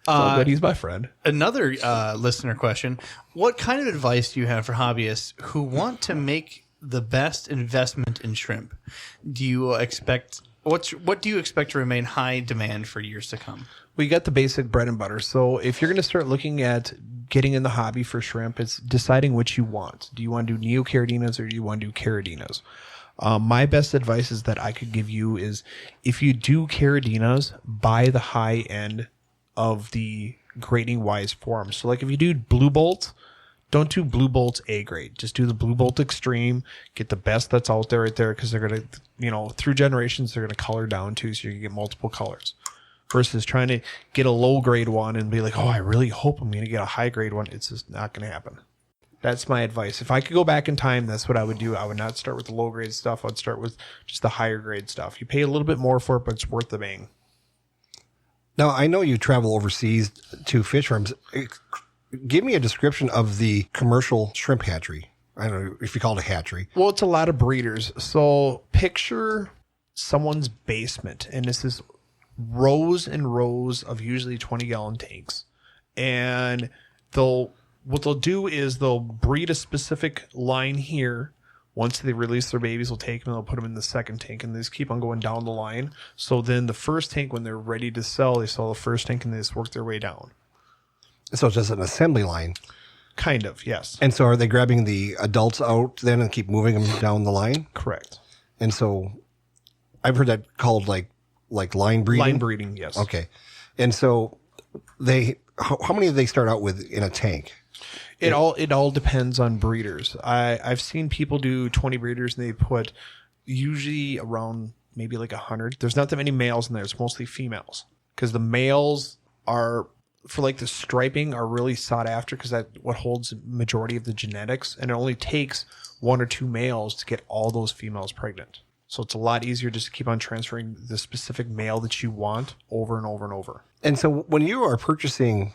S6: But he's my friend.
S4: Another listener question. What kind of advice do you have for hobbyists who want to make the best investment in shrimp? Do you expect what do you expect to remain high demand for years to come?
S6: We got the basic bread and butter. So if you're going to start looking at getting in the hobby for shrimp, it's deciding what you want. Do you want to do neocardinas or do you want to do cardinas? My best advice is that I could give you is if you do cardinas, buy the high end of the grading wise form. So like if you do blue bolt, don't do blue bolts A grade. Just do the blue bolt extreme. Get the best that's out there right there because they're going to, through generations, they're going to color down too. So you can get multiple colors versus trying to get a low grade one and be like, oh, I really hope I'm going to get a high grade one. It's just not going to happen. That's my advice. If I could go back in time, that's what I would do. I would not start with the low grade stuff. I'd start with just the higher grade stuff. You pay a little bit more for it, but it's worth the bang.
S5: Now, I know you travel overseas to fish farms. Give me a description of the commercial shrimp hatchery. I don't know if you call it a hatchery.
S6: Well, it's a lot of breeders. So picture someone's basement, and this is rows and rows of usually 20-gallon tanks. And what they'll do is they'll breed a specific line here. Once they release their babies, they'll take them and they'll put them in the second tank, and they just keep on going down the line. So then the first tank, when they're ready to sell, they sell the first tank and they just work their way down.
S5: So it's just an assembly line.
S6: Kind of, yes.
S5: And so are they grabbing the adults out then and keep moving them down the line?
S6: Correct.
S5: And so I've heard that called like line breeding.
S6: Line breeding, yes.
S5: Okay. And so how many do they start out with in a tank?
S6: It all depends on breeders. I've seen people do 20 breeders and they put usually around maybe like 100. There's not that many males in there. It's mostly females because the males are, for like the striping, are really sought after because that's what holds the majority of the genetics, and it only takes 1 or 2 males to get all those females pregnant. So it's a lot easier just to keep on transferring the specific male that you want over and over and over.
S5: And so when you are purchasing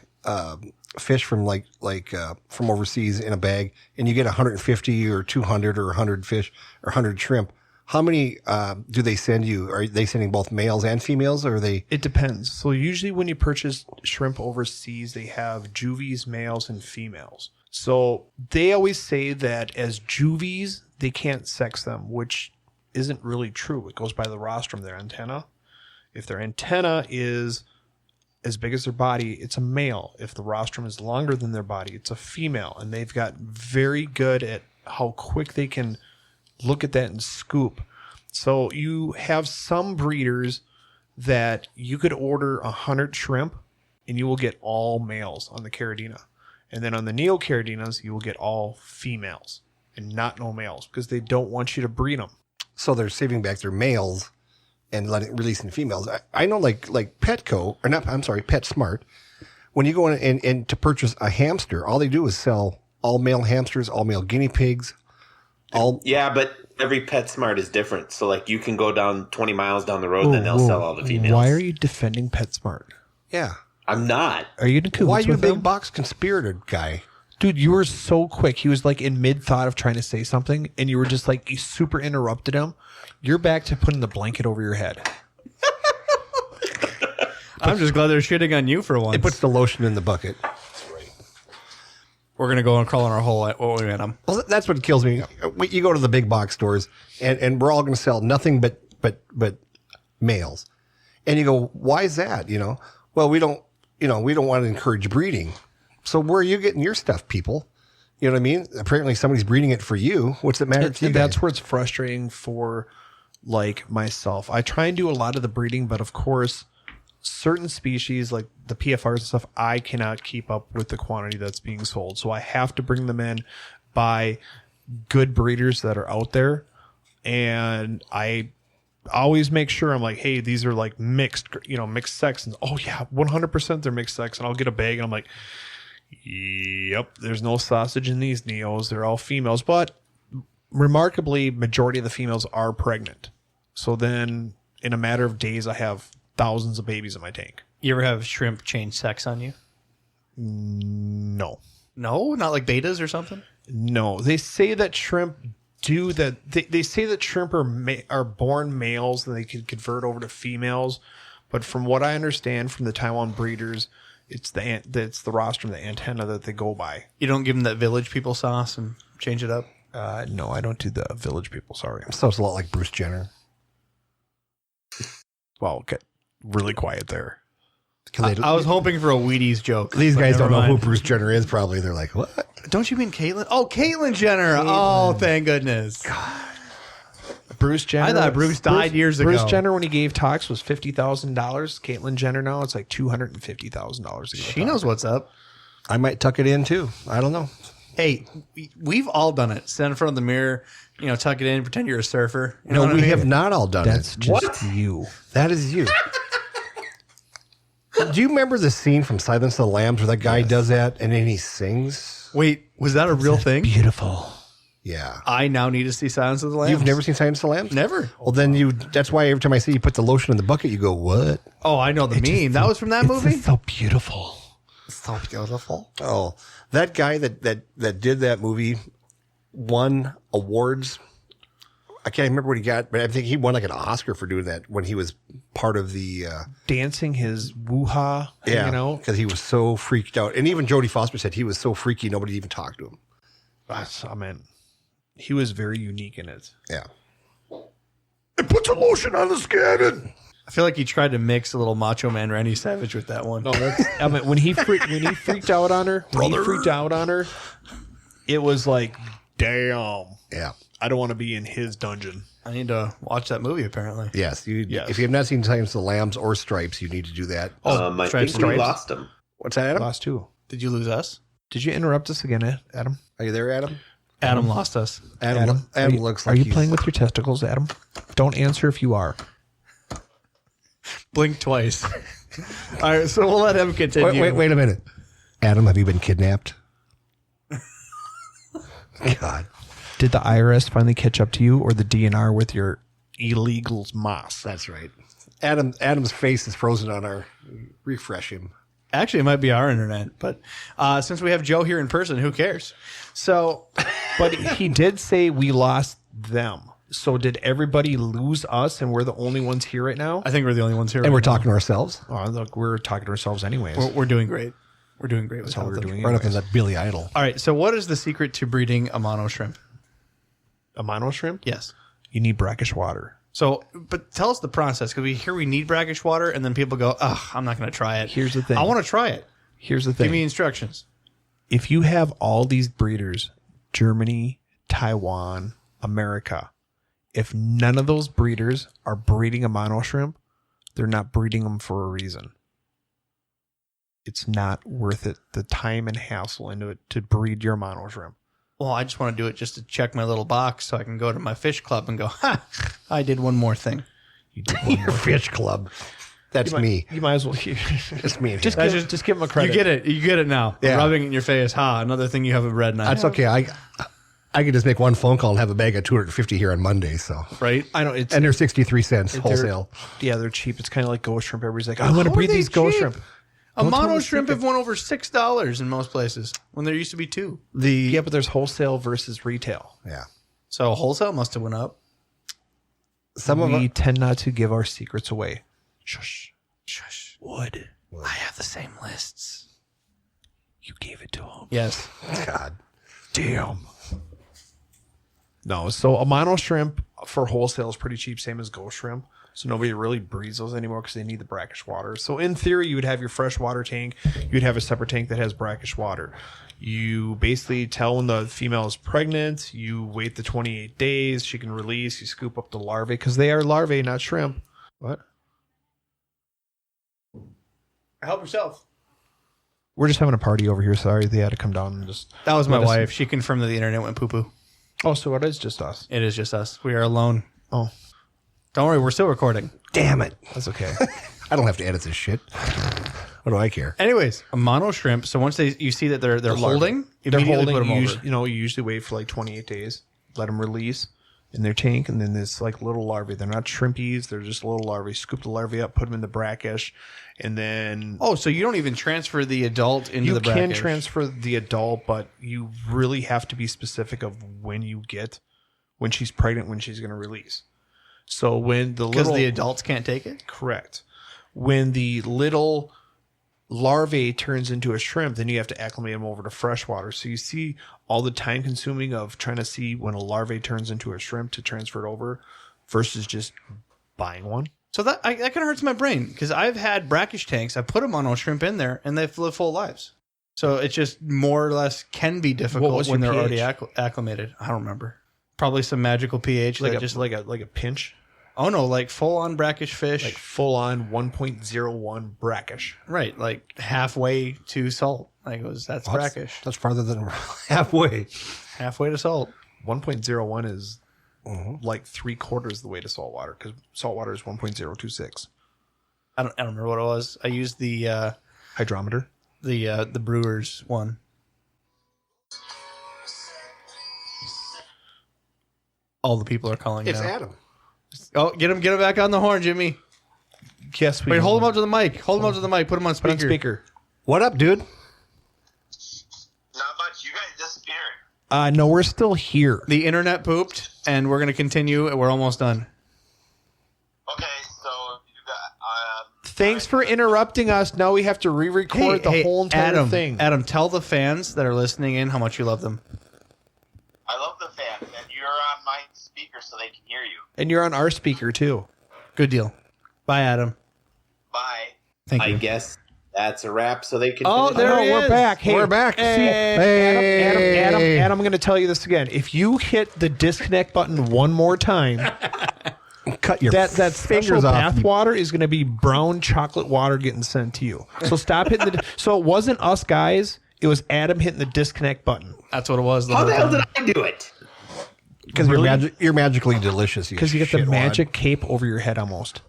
S5: fish from from overseas in a bag, and you get 150 or 200 or 100 fish or 100 shrimp, how many do they send you? Are they sending both males and females, or are they?
S6: It depends. So usually when you purchase shrimp overseas, they have juvies, males, and females. So they always say that as juvies, they can't sex them, which isn't really true. It goes by the rostrum, their antenna. If their antenna is as big as their body, it's a male. If the rostrum is longer than their body, it's a female. And they've got very good at how quick they can look at that and scoop. So you have some breeders that you could order 100 shrimp and you will get all males on the caridina. And then on the neocardinas, you will get all females and not no males because they don't want you to breed them.
S5: So they're saving back their males and releasing females. I know like Petco, or not, I'm sorry, PetSmart, when you go in and to purchase a hamster, all they do is sell all male hamsters, all male guinea pigs.
S7: Yeah, but every PetSmart is different. So like you can go down 20 miles down the road, then they'll sell all the females.
S6: Why are you defending PetSmart?
S5: Yeah.
S7: I'm not.
S6: Are you in cahoots
S5: Why are you a
S6: with
S5: big
S6: them?
S5: box conspirator guy?
S6: Dude, you were so quick. He was like in mid-thought of trying to say something, and you were just like, you super interrupted him. You're back to putting the blanket over your head.
S4: I'm just glad they're shitting on you for once.
S5: It puts the lotion in the bucket.
S4: We're going to go and crawl in our hole at them.
S5: Well, that's what kills me. You go to the big box stores, and we're all going to sell nothing but males. And you go, why is that? Well, we don't want to encourage breeding. So where are you getting your stuff, people? You know what I mean? Apparently somebody's breeding it for you. What's it matter to you?
S6: And that's where it's frustrating for like myself. I try and do a lot of the breeding, but of course, certain species like the PFRs and stuff, I cannot keep up with the quantity that's being sold. So I have to bring them in by good breeders that are out there. And I always make sure I'm like, hey, these are like mixed sex. And oh yeah, 100% they're mixed sex. And I'll get a bag and I'm like, yep, there's no sausage in these neos. They're all females. But remarkably, majority of the females are pregnant. So then in a matter of days, I have thousands of babies in my tank.
S4: You ever have shrimp change sex on you?
S6: No.
S4: No? Not like betas or something?
S6: No. They say that shrimp do that. They say that shrimp are born males and they can convert over to females. But from what I understand from the Taiwan breeders, it's the rostrum, the antenna that they go by.
S4: You don't give them that Village People sauce and change it up?
S6: No, I don't do the Village People. Sorry.
S5: So it's a lot like Bruce Jenner.
S6: Well, get really quiet there.
S4: I was hoping for a Wheaties joke.
S5: These guys don't know
S4: mind.
S5: who Bruce Jenner is. Probably they're like, what?
S4: Don't you mean Caitlyn? Oh, Caitlyn Jenner. Oh, thank goodness. God.
S6: Bruce Jenner.
S4: I thought Bruce died years ago.
S6: Bruce Jenner, when he gave talks, was $50,000. Caitlyn Jenner now, it's like $250,000.
S4: She knows what's up.
S5: I might tuck it in too. I don't know.
S4: Hey, we've all done it. Stand in front of the mirror, tuck it in, pretend you're a surfer. You know
S5: No,
S4: what
S5: we
S4: I mean?
S5: have not all done
S6: That's
S5: it.
S6: just you.
S5: That is you. Do you remember the scene from Silence of the Lambs where that guy does that and then he sings?
S4: Wait, was that a real thing?
S6: Beautiful.
S5: Yeah.
S4: I now need to see Silence of the Lambs.
S5: You've never seen Silence of the Lambs?
S4: Never.
S5: Well, then that's why every time I see you put the lotion in the bucket, you go, what?
S4: Oh, I know the meme. That was from that movie?
S6: So beautiful.
S4: So beautiful.
S5: Oh, that guy that did that movie won awards. I can't remember what he got, but I think he won like an Oscar for doing that when he was part of the
S6: Dancing his woo-ha,
S5: because he was so freaked out. And even Jodie Foster said he was so freaky nobody even talked to him.
S6: He was very unique in it.
S5: Yeah. And put some lotion on the skin.
S4: I feel like he tried to mix a little Macho Man Randy Savage with that one.
S6: No, when he freaked out on her, it was like, damn.
S5: Yeah.
S6: I don't want to be in his dungeon.
S4: I need to watch that movie, apparently.
S5: Yes. If you have not seen Silence of the Lambs or Stripes, you need to do that.
S7: I think we lost him.
S5: What's that, Adam?
S6: Lost too.
S4: Did you lose us?
S6: Did you interrupt us again, Adam?
S5: Are you there, Adam?
S4: Adam lost us.
S5: Adam looks like
S6: Are you playing with your testicles, Adam? Don't answer if you are.
S4: Blink twice. All right, so we'll let him continue.
S5: Wait a minute. Adam, have you been kidnapped? God.
S6: Did the IRS finally catch up to you, or the DNR with your illegal moss?
S5: That's right. Adam's face is frozen on our. Refresh him.
S4: Actually, it might be our internet, but since we have Joe here in person, who cares? So,
S6: but he did say we lost them. So did everybody lose us, and we're the only ones here right now?
S4: I think we're the only ones here.
S5: And we're talking to ourselves.
S6: Oh, look, we're talking to ourselves anyways.
S4: We're doing great. We're doing great.
S6: That's how we're doing.
S5: Right up in that Billy Idol.
S4: All right. So, what is the secret to breeding a mono shrimp?
S6: A mono shrimp?
S4: Yes.
S6: You need brackish water.
S4: So, but tell us the process, because we need brackish water, and then people go, "Ugh, I'm not going to try it."
S6: Here's the thing.
S4: I want to try it.
S6: Here's the thing.
S4: Give me instructions.
S6: If you have all these breeders, Germany, Taiwan, America, if none of those breeders are breeding a mono shrimp, they're not breeding them for a reason. It's not worth it, the time and hassle into it to breed your mono shrimp.
S4: Well, I just want to do it just to check my little box so I can go to my fish club and go, ha, I did one more thing.
S6: You did one
S5: Your fish club. That's me.
S6: You might as well.
S5: It's me.
S6: Just give him a credit.
S4: You get it now.
S5: Yeah.
S4: Rubbing it in your face. Ha, another thing you haven't read now.
S5: That's okay. I could just make one phone call and have a bag of 250 here on Monday. So
S4: right.
S6: I know.
S5: And they're 63 cents wholesale.
S6: They're cheap. It's kind of like ghost shrimp. Everybody's like, I want to breed these ghost shrimp.
S4: A mono shrimp have won over $6 in most places when there used to be $2.
S6: Yeah, but there's wholesale versus retail.
S5: Yeah.
S4: So wholesale must have went up.
S6: We tend not to give our secrets away. Shush.
S4: Wood. I have the same lists.
S6: You gave it to him.
S4: Yes.
S5: God.
S6: Damn. No, so a mono shrimp for wholesale is pretty cheap, same as ghost shrimp. So nobody really breeds those anymore because they need the brackish water. So in theory, you would have your freshwater tank. You'd have a separate tank that has brackish water. You basically tell when the female is pregnant. You wait the 28 days. She can release. You scoop up the larvae because they are larvae, not shrimp. What?
S4: Help yourself.
S6: We're just having a party over here. Sorry, they had to come down and just.
S4: That was my wife. She confirmed that the internet went poo-poo.
S6: Oh, so it is just us.
S4: It is just us. We are alone.
S6: Oh.
S4: Don't worry, we're still recording.
S5: Damn it.
S6: That's okay.
S5: I don't have to edit this shit. What do I care?
S4: Anyways, a mono shrimp. So once you see that they're holding,
S6: They're holding.
S4: put them over.
S6: You usually wait for like 28 days. Let them release in their tank, and then there's like little larvae. They're not shrimpies. They're just little larvae. Scoop the larvae up, put them in the brackish, and then.
S4: Oh, so you don't even transfer the adult into the brackish?
S6: You can transfer the adult, but you really have to be specific of when you get when she's pregnant, when she's going to release. So when
S4: because the adults can't take it?
S6: Correct. When the little larvae turns into a shrimp, then you have to acclimate them over to freshwater. So you see all the time consuming of trying to see when a larvae turns into a shrimp to transfer it over versus just buying one.
S4: So that kind of hurts my brain because I've had brackish tanks. I put them on a shrimp in there and they've lived full lives. So it just more or less can be difficult when they're already acclimated. I don't remember. Probably some magical pH.
S6: Like a pinch.
S4: Oh no, like full on brackish fish.
S6: Like full on 1.01 brackish.
S4: Right, like halfway to salt. Like that's brackish.
S5: That's farther than halfway.
S4: Halfway to salt.
S6: 1.01 is like 3/4 of the way to saltwater because saltwater is 1.026.
S4: I don't remember what it was. I used the
S6: hydrometer.
S4: The Brewers one. All the people are calling.
S5: It's
S4: now.
S5: Adam.
S4: Oh, get him back on the horn, Jimmy.
S6: Yes,
S4: wait. Hold him up to the mic. Hold him up to the mic. Put him on speaker.
S6: Put on speaker.
S5: What up, dude?
S8: Not much. You guys disappeared.
S6: No, we're still here.
S4: The internet pooped, and we're going to continue. We're almost done.
S8: Okay, so you got.
S6: Thanks for interrupting us. Now we have to re-record the whole entire thing.
S4: Adam, tell the fans that are listening in how much you love them.
S8: I love the fans, and you're on my speaker so they can hear you.
S6: And you're on our speaker, too.
S4: Good deal. Bye, Adam.
S8: Bye.
S4: Thank you.
S7: I guess that's a wrap so they can
S4: Oh,
S7: finish.
S4: there he
S6: we're
S4: is.
S6: back. Hey,
S5: We're back.
S6: Hey, Adam, I'm going to tell you this again. If you hit the disconnect button one more time,
S5: Cut your
S6: that special
S5: fingers off.
S6: bath water is going to be brown chocolate water getting sent to you. So stop hitting the. So it wasn't us guys. It was Adam hitting the disconnect button.
S4: That's what it was.
S7: How the hell did I do it?
S5: Because you're magically delicious.
S6: Because you get the magic cape over your head almost.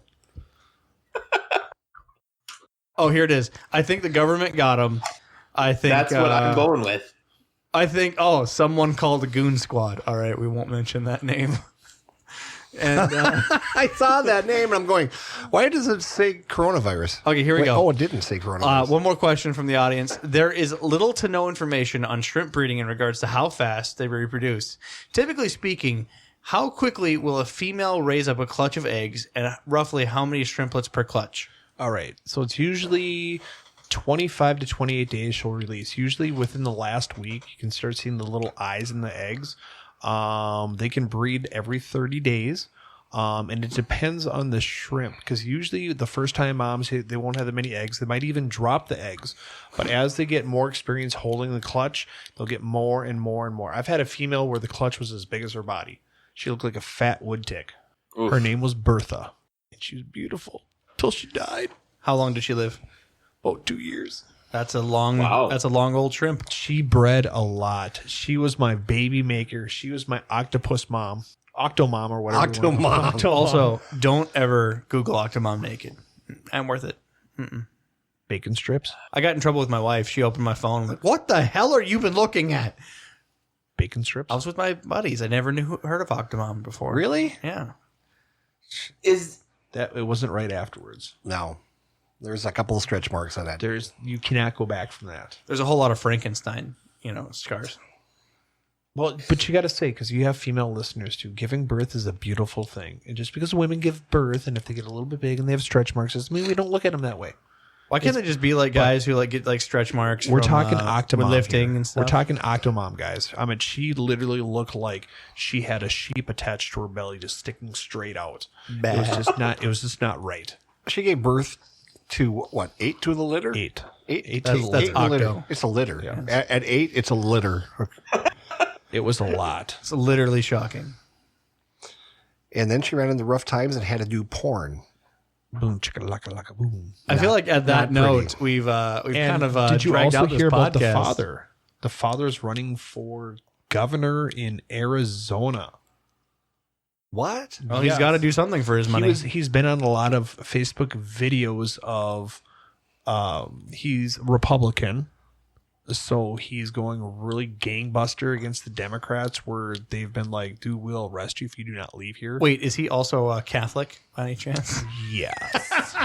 S4: Oh, here it is. I think the government got him. I think
S7: That's what I'm going with.
S4: I think. Oh, someone called the Goon Squad. All right, we won't mention that name. And
S5: I saw that name and I'm going, why does it say coronavirus?
S4: Okay, here we go.
S5: Oh, it didn't say coronavirus.
S4: One more question from the audience. There is little to no information on shrimp breeding in regards to how fast they reproduce. Typically speaking, how quickly will a female raise up a clutch of eggs and roughly how many shrimplets per clutch?
S6: All right. So it's usually 25 to 28 days she'll release. Usually within the last week, you can start seeing the little eyes in the eggs. They can breed every 30 days. And it depends on the shrimp because usually the first time moms, they won't have that many eggs. They might even drop the eggs. But as they get more experience holding the clutch, they'll get more and more and more. I've had a female where the clutch was as big as her body. She looked like a fat wood tick. Oof. Her name was Bertha. And she was beautiful till she died.
S4: How long did she live?
S6: About 2 years.
S4: That's a long old shrimp.
S6: She bred a lot. She was my baby maker. She was my octopus mom. Octomom or whatever.
S5: Octomom.
S4: Also, don't ever Google Octomom naked. Ain't worth it.
S6: Bacon strips.
S4: I got in trouble with my wife. She opened my phone. I'm like, what the hell are you been looking at?
S6: Bacon strips?
S4: I was with my buddies. I never heard of Octomom before.
S6: Really?
S4: Yeah.
S7: Is
S6: that it wasn't right afterwards?
S5: No. There's a couple of stretch marks on that.
S6: You cannot go back from that.
S4: There's a whole lot of Frankenstein, scars.
S6: Well, but you got to say, because you have female listeners too, giving birth is a beautiful thing. And just because women give birth, and if they get a little bit big and they have stretch marks, doesn't mean we don't look at them that way.
S4: Why can't they just be like guys who get stretch marks?
S6: We're talking Octomom
S4: lifting
S6: here.
S4: and stuff.
S6: We're talking Octomom, guys. I mean, she literally looked like she had a sheep attached to her belly, just sticking straight out.
S4: Bad.
S6: It was just not right.
S5: She gave birth to what? 8 to the litter?
S6: 8.
S4: That's octo.
S5: Litter. It's a litter. Yeah. At 8, it's a litter.
S6: It was a lot.
S4: It's literally shocking.
S5: And then she ran into rough times and had to do porn.
S6: Boom, chicka laka laka boom.
S4: I feel like at that note, we've kind of
S6: did you
S4: dragged
S6: also
S4: out this
S6: hear about the
S4: podcast.
S6: father? The father's running for governor in Arizona.
S5: What?
S4: Well, he's got to do something for his money.
S6: He's been on a lot of Facebook videos of he's Republican. So he's going really gangbuster against the Democrats where they've been like, dude, we'll arrest you if you do not leave here.
S4: Wait, is he also Catholic by any chance?
S6: Yes.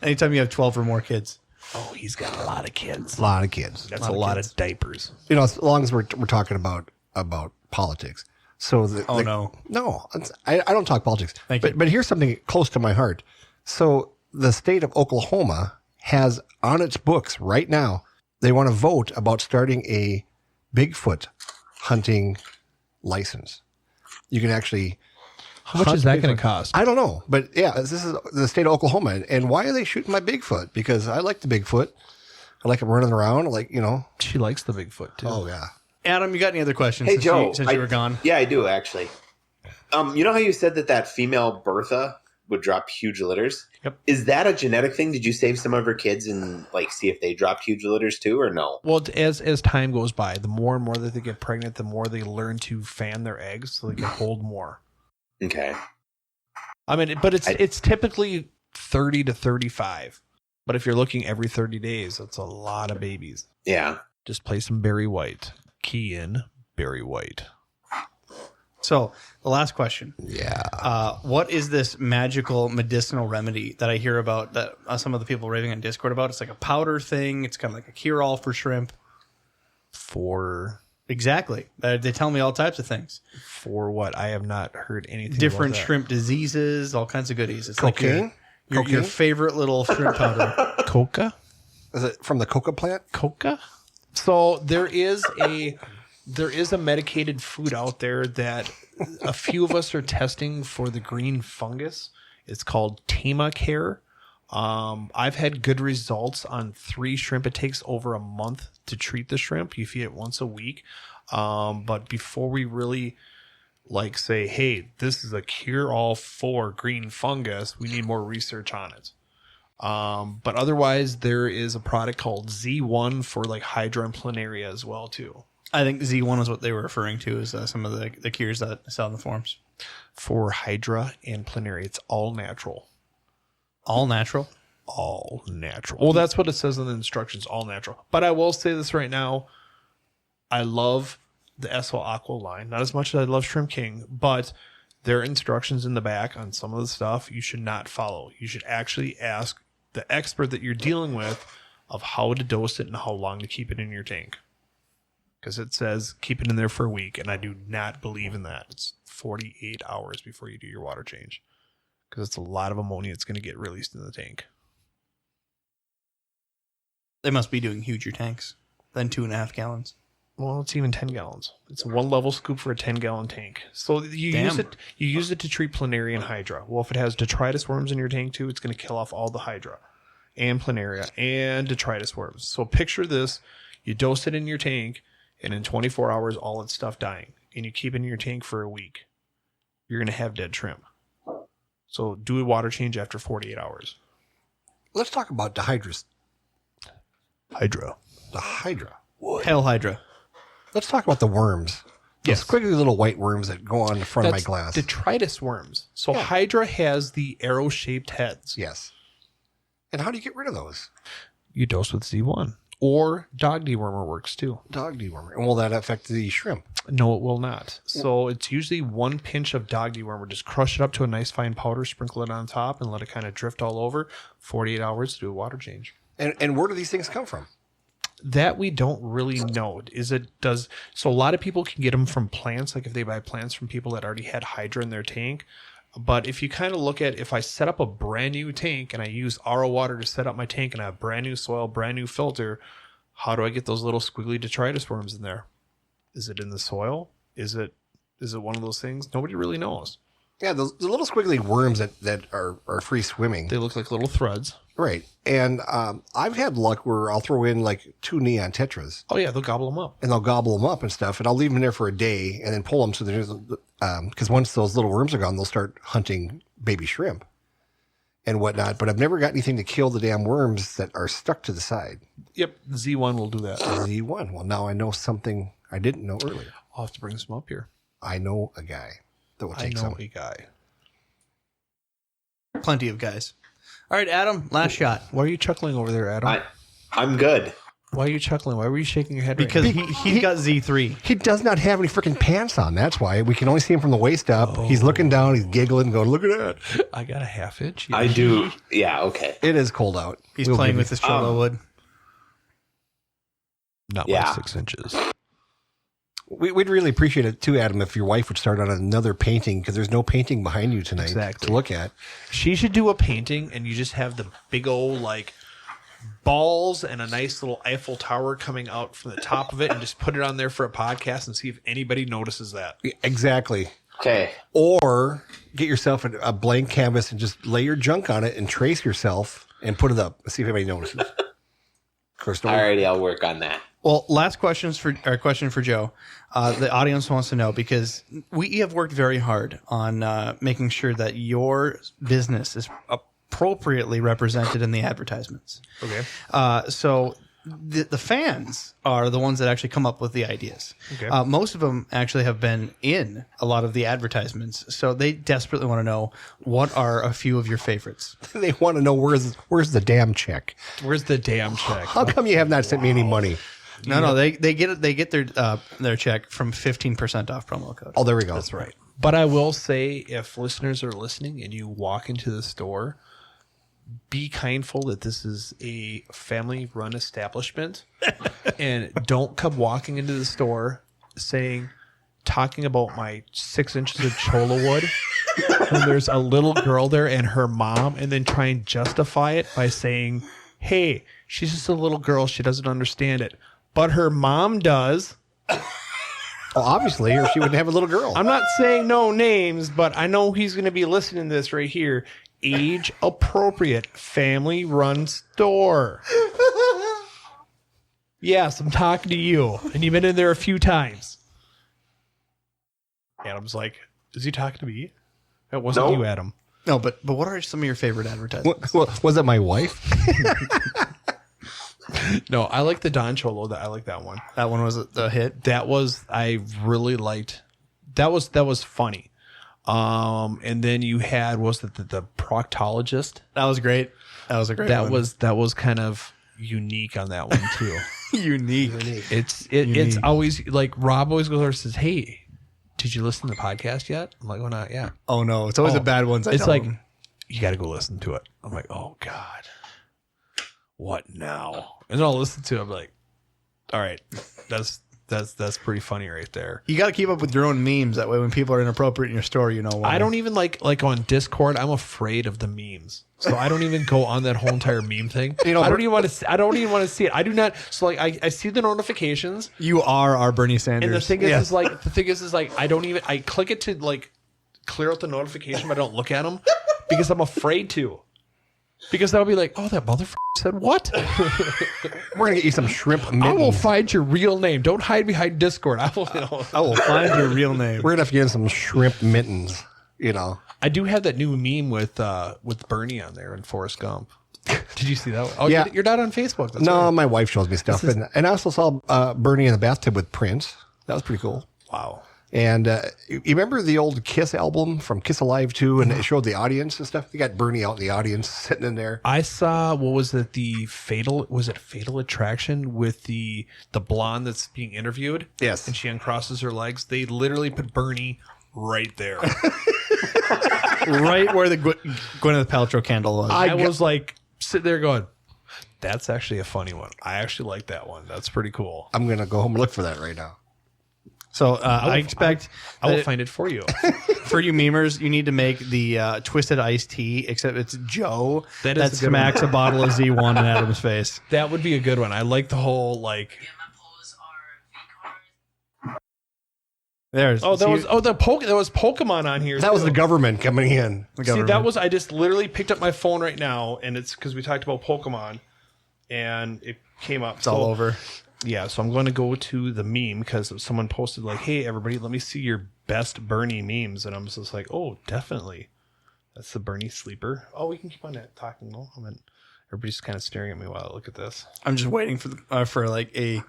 S4: Anytime you have 12 or more kids.
S6: Oh, he's got a lot of kids.
S5: A lot of kids.
S6: That's a lot of diapers.
S5: As long as we're talking about politics. So
S4: no.
S5: I don't talk politics.
S4: Thank you.
S5: But here's something close to my heart. So the state of Oklahoma has on its books right now, they want to vote about starting a Bigfoot hunting license. You can actually.
S6: How much is that going to cost?
S5: I don't know. But yeah, this is the state of Oklahoma. And why are they shooting my Bigfoot? Because I like the Bigfoot. I like him running around.
S6: She likes the Bigfoot too.
S5: Oh, yeah.
S4: Adam, you got any other questions?
S7: Hey, Joe.
S4: Since you were gone.
S7: Yeah, I do, actually. You know how you said that female Bertha would drop huge litters?
S6: Yep.
S7: Is that a genetic thing? Did you save some of her kids and see if they dropped huge litters too, or no?
S6: Well, as time goes by, the more and more that they get pregnant, the more they learn to fan their eggs so they can hold more.
S7: Okay.
S6: I mean, but it's typically 30 to 35. But if you're looking every 30 days, that's a lot of babies.
S7: Yeah.
S6: Just play some Barry White. Key in Barry White.
S4: So the last question.
S5: Yeah.
S4: What is this magical medicinal remedy that I hear about that some of the people raving on Discord about? It's like a powder thing. It's kind of like a cure-all for shrimp. Exactly. They tell me all types of things.
S6: For what? I have not heard anything.
S4: Different
S6: about that.
S4: shrimp diseases, all kinds of goodies. It's
S5: Cocaine?
S4: like your favorite little shrimp powder.
S6: Coca?
S5: Is it from the coca plant?
S6: Coca? So there is a medicated food out there that a few of us are testing for the green fungus. It's called Tamacare. I've had good results on 3 shrimp. It takes over a month to treat the shrimp. You feed it once a week. But before we really say, hey, this is a cure-all for green fungus, we need more research on it. But otherwise, there is a product called Z1 for Hydra and planaria as well, too.
S4: I think Z1 is what they were referring to as some of the cures that I saw in the forums.
S6: For Hydra and planaria, it's all natural.
S4: All natural?
S6: All natural. Well, that's what it says in the instructions, all natural. But I will say this right now. I love the SO Aqua line. Not as much as I love Shrimp King, but there are instructions in the back on some of the stuff you should not follow. You should actually ask the expert that you're dealing with of how to dose it and how long to keep it in your tank. Because it says keep it in there for a week, and I do not believe in that. It's 48 hours before you do your water change. Because it's a lot of ammonia that's going to get released in the tank.
S4: They must be doing huger tanks than 2.5 gallons.
S6: Well, it's even 10 gallons. It's 1 level scoop for a 10-gallon tank. So you use it to treat planaria and hydra. Well, if it has detritus worms in your tank too, it's going to kill off all the hydra and planaria and detritus worms. So picture this. You dose it in your tank, and in 24 hours, all its stuff dying. And you keep it in your tank for a week. You're going to have dead shrimp. So do a water change after 48 hours.
S5: Let's talk about dehydrous.
S6: Hydra.
S5: The hydra.
S4: Hell Hydra.
S5: Let's talk about the worms. Those
S6: Yes.
S5: squiggly little white worms that go on the front of my glass.
S6: Detritus worms. So
S5: Yeah.
S6: hydra has the arrow-shaped heads.
S5: Yes. And how do you get rid of those?
S6: You dose with Z1. Or dog dewormer works too.
S5: Dog dewormer. And will that affect the shrimp?
S6: No, it will not. So it's usually 1 pinch of dog dewormer. Just crush it up to a nice fine powder, sprinkle it on top, and let it kind of drift all over. 48 hours to do a water change.
S5: And where do these things come from?
S6: That we don't really know. So a lot of people can get them from plants, like if they buy plants from people that already had hydra in their tank. But if you kind of look at, if I set up a brand new tank and I use RO water to set up my tank and I have brand new soil, brand new filter, how do I get those little squiggly detritus worms in there? Is it in the soil? Is it one of those things? Nobody really knows.
S5: Yeah, the little squiggly worms that are free swimming.
S6: They look like little threads.
S5: Right. And I've had luck where I'll throw in 2 neon tetras.
S6: Oh, yeah, they'll gobble them up.
S5: And they'll gobble them up and stuff. And I'll leave them there for a day and then pull them. So there's, because once those little worms are gone, they'll start hunting baby shrimp and whatnot. But I've never got anything to kill the damn worms that are stuck to the side.
S6: Yep, Z1 will do that.
S5: Z1. Well, now I know something I didn't know earlier.
S6: I'll have to bring some up here.
S5: I know a guy that will take some.
S6: a guy.
S4: Plenty of guys. All right, Adam, last shot.
S6: Why are you chuckling over there, Adam?
S7: I'm good.
S6: Why are you chuckling? Why were you shaking your head?
S4: Because
S6: right now?
S4: he got Z3.
S5: He does not have any freaking pants on. That's why. We can only see him from the waist up. He's looking down. He's giggling, going, look at that.
S6: I got a half inch.
S7: I do. Yeah, okay.
S5: It is cold out.
S4: He's
S5: We'll
S4: playing
S5: give
S4: with his Trello wood.
S6: Not
S7: Yeah.
S6: like 6 inches.
S5: We'd really appreciate it too, Adam, if your wife would start on another painting, because there's no painting behind you tonight to look at.
S6: She should do a painting, and you just have the big old like balls and a nice little Eiffel Tower coming out from the top of it, and just put it on there for a podcast and see if anybody notices that.
S5: Exactly.
S7: Okay.
S5: Or get yourself a blank canvas and just lay your junk on it and trace yourself and put it up. Let's see if anybody notices. Of course,
S7: Alrighty, I'll work on that.
S4: Well, last question for Joe. The audience wants to know, because we have worked very hard on making sure that your business is appropriately represented in the advertisements.
S6: Okay.
S4: So the fans are the ones that actually come up with the ideas.
S6: Okay.
S4: Most of them actually have been in a lot of the advertisements, so they desperately want to know what are a few of your favorites.
S5: They want to know where's the damn check?
S6: Where's the damn check?
S5: How come you have not sent me any money?
S4: No, they get their check from 15% off promo code.
S5: Oh, there we go.
S6: That's right. But I will say, if listeners are listening and you walk into the store, be kindful that this is a family-run establishment, and don't come walking into the store talking about my 6 inches of cholla wood when there's a little girl there and her mom, and then try and justify it by saying, hey, she's just a little girl, she doesn't understand it, but her mom does.
S5: Well, obviously, or she wouldn't have a little girl.
S6: I'm not saying no names, but I know he's going to be listening to this right here. Age appropriate family run store. Yes, I'm talking to you, and you've been in there a few times. Adam's like, is he talking to me? That wasn't you, Adam.
S4: No, but what are some of your favorite advertisements?
S5: Was that my wife?
S6: No, I like the Don Cholo. I like that one.
S4: That one was a hit.
S6: I really liked. That was funny. And then you had, the proctologist?
S4: That was great. That was a great one.
S6: That was kind of unique on that one too.
S4: Unique.
S6: It's always like Rob always goes over and says, hey, did you listen to the podcast yet? I'm like, well, not yet.
S4: Oh no, it's always the bad ones.
S6: It's like, you got to go listen to it. I'm like, oh God, what now? And then I'll listen to it. I'm like, all right, that's pretty funny right there.
S4: You got to keep up with your own memes. That way, when people are inappropriate in your store, you know why.
S6: I don't even like on Discord. I'm afraid of the memes, so I don't even go on that whole entire meme thing. I don't even want to see it. I do not. So like, I see the notifications.
S4: You are our Bernie Sanders.
S6: And the thing is like, I don't even. I click it to like clear out the notification, but I don't look at them because I'm afraid to. Because that'll be like, oh, that motherfucker said what?
S5: We're going to get you some shrimp mittens.
S6: I will find your real name. Don't hide behind Discord. I will
S4: find your real name.
S5: We're going to have to get some shrimp mittens,
S6: I do have that new meme with Bernie on there and Forrest Gump. Did you see that one? Oh,
S5: yeah.
S6: You're not on Facebook. That's
S5: no,
S6: right.
S5: my wife shows me stuff. And I also saw Bernie in the bathtub with Prince. That was pretty cool.
S6: Wow.
S5: And you remember the old Kiss album from Kiss Alive 2, and it showed the audience and stuff? You got Bernie out in the audience sitting in there.
S6: I saw, what was it, Fatal Attraction with the blonde that's being interviewed?
S5: Yes.
S6: And she uncrosses her legs. They literally put Bernie right there.
S4: Right where the Gwyneth Paltrow candle was.
S6: I was like, sitting there going, that's actually a funny one. I actually like that one. That's pretty cool.
S5: I'm going to go home and look for that right now.
S4: So I expect
S6: I will find it for you.
S4: For you memers, you need to make the twisted iced tea, except it's Joe that smacks a bottle of Z1 in Adam's face.
S6: That would be a good one. I like the whole like.
S4: There's
S6: there was Pokemon on here.
S5: That was the government coming in.
S6: I just literally picked up my phone right now, and it's because we talked about Pokemon, and it came up.
S4: It's all over.
S6: Yeah, so I'm going to go to the meme because someone posted like, hey, everybody, let me see your best Bernie memes. And I'm just like, oh, definitely. That's the Bernie sleeper. Oh, we can keep on talking. No, everybody's kind of staring at me while I look at this.
S4: I'm just waiting for like a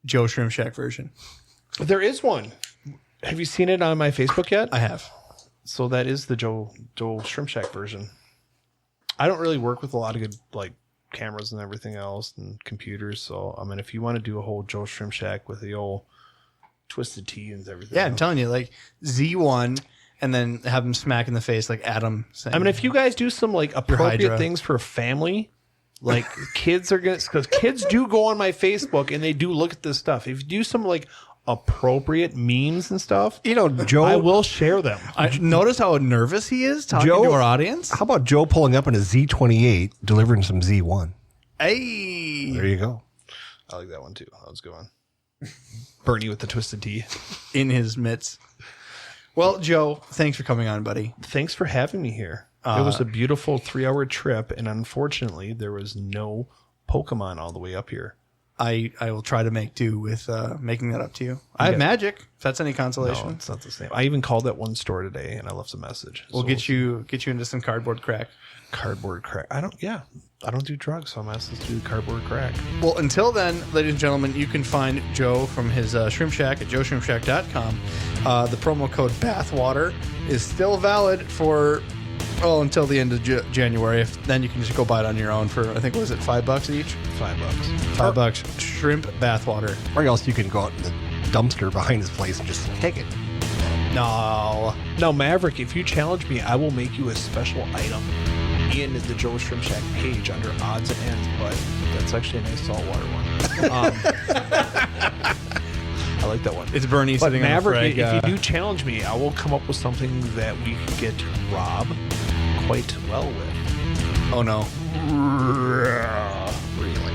S4: Joe Shrimp Shack version.
S6: There is one. Have you seen it on my Facebook yet?
S4: I have.
S6: So that is the Joe Shrimp Shack version. I don't really work with a lot of good like cameras and everything else and computers, so I mean if you want to do a whole Joe Shrimp Shack with the old twisted tea and everything,
S4: I'm telling you, like Z1 and then have him smack in the face like Adam saying,
S6: I mean if you guys do some like appropriate things for a family, like kids are gonna, because kids do go on my Facebook and they do look at this stuff. If you do some like appropriate memes and stuff,
S5: Joe,
S6: I will share them.
S4: Notice how nervous he is talking to our audience.
S5: How about Joe pulling up in a Z28, delivering some Z1?
S4: Hey,
S5: There you go.
S6: I like that one too. That was a good one. Bernie with the twisted T
S4: in his mitts. Well, Joe, thanks for coming on, buddy.
S6: Thanks for having me here. It was a beautiful 3-hour trip, and unfortunately, there was no Pokemon all the way up here.
S4: I will try to make do with making that up to you. I have magic, if that's any consolation.
S6: No, it's not the same. I even called that one store today, and I left a message.
S4: We'll get you into some cardboard crack.
S6: Cardboard crack. I don't do drugs, so I'm asked to do cardboard crack.
S4: Well, until then, ladies and gentlemen, you can find Joe from his Shrimp Shack at joeshrimpshack.com. The promo code BATHWATER is still valid for until the end of January. Then you can just go buy it on your own for, I think, was it $5 each?
S6: $5.
S4: $5. Shrimp bathwater.
S5: Or else you can go out in the dumpster behind his place and just take it.
S4: No,
S6: Maverick, if you challenge me, I will make you a special item in the Joe Shrimp Shack page under odds and ends, but that's actually a nice saltwater one. I like that one.
S4: It's Bernie
S6: But
S4: sitting
S6: Maverick,
S4: on the
S6: if you do challenge me, I will come up with something that we can get Rob quite well with.
S4: Oh no.
S5: Really?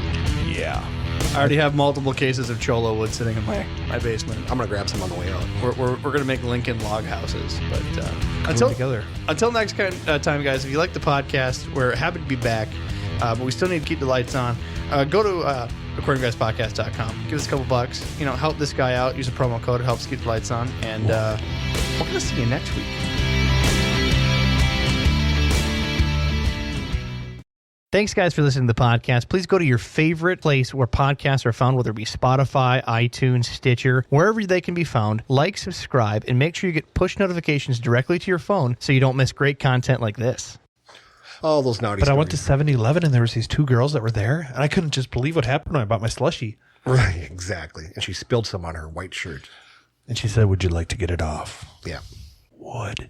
S6: Yeah.
S4: I already have multiple cases of Cholo wood sitting in my basement.
S5: I'm going to grab some on the way out.
S4: We're going to make Lincoln log houses. But until next time, guys, if you like the podcast, we're happy to be back. But we still need to keep the lights on. Go to aquariumguyspodcast.com. Give us a couple bucks. Help this guy out. Use a promo code. It helps keep the lights on. And we're going to see you next week. Thanks, guys, for listening to the podcast. Please go to your favorite place where podcasts are found, whether it be Spotify, iTunes, Stitcher, wherever they can be found. Like, subscribe, and make sure you get push notifications directly to your phone so you don't miss great content like this.
S5: Oh, those naughty
S6: But
S5: stories.
S6: I went to 7-Eleven and there was these 2 girls that were there, and I couldn't just believe what happened when I bought my slushie.
S5: Right, exactly. And she spilled some on her white shirt.
S6: And she said, "Would you like to get it off?"
S5: Yeah.
S6: Would.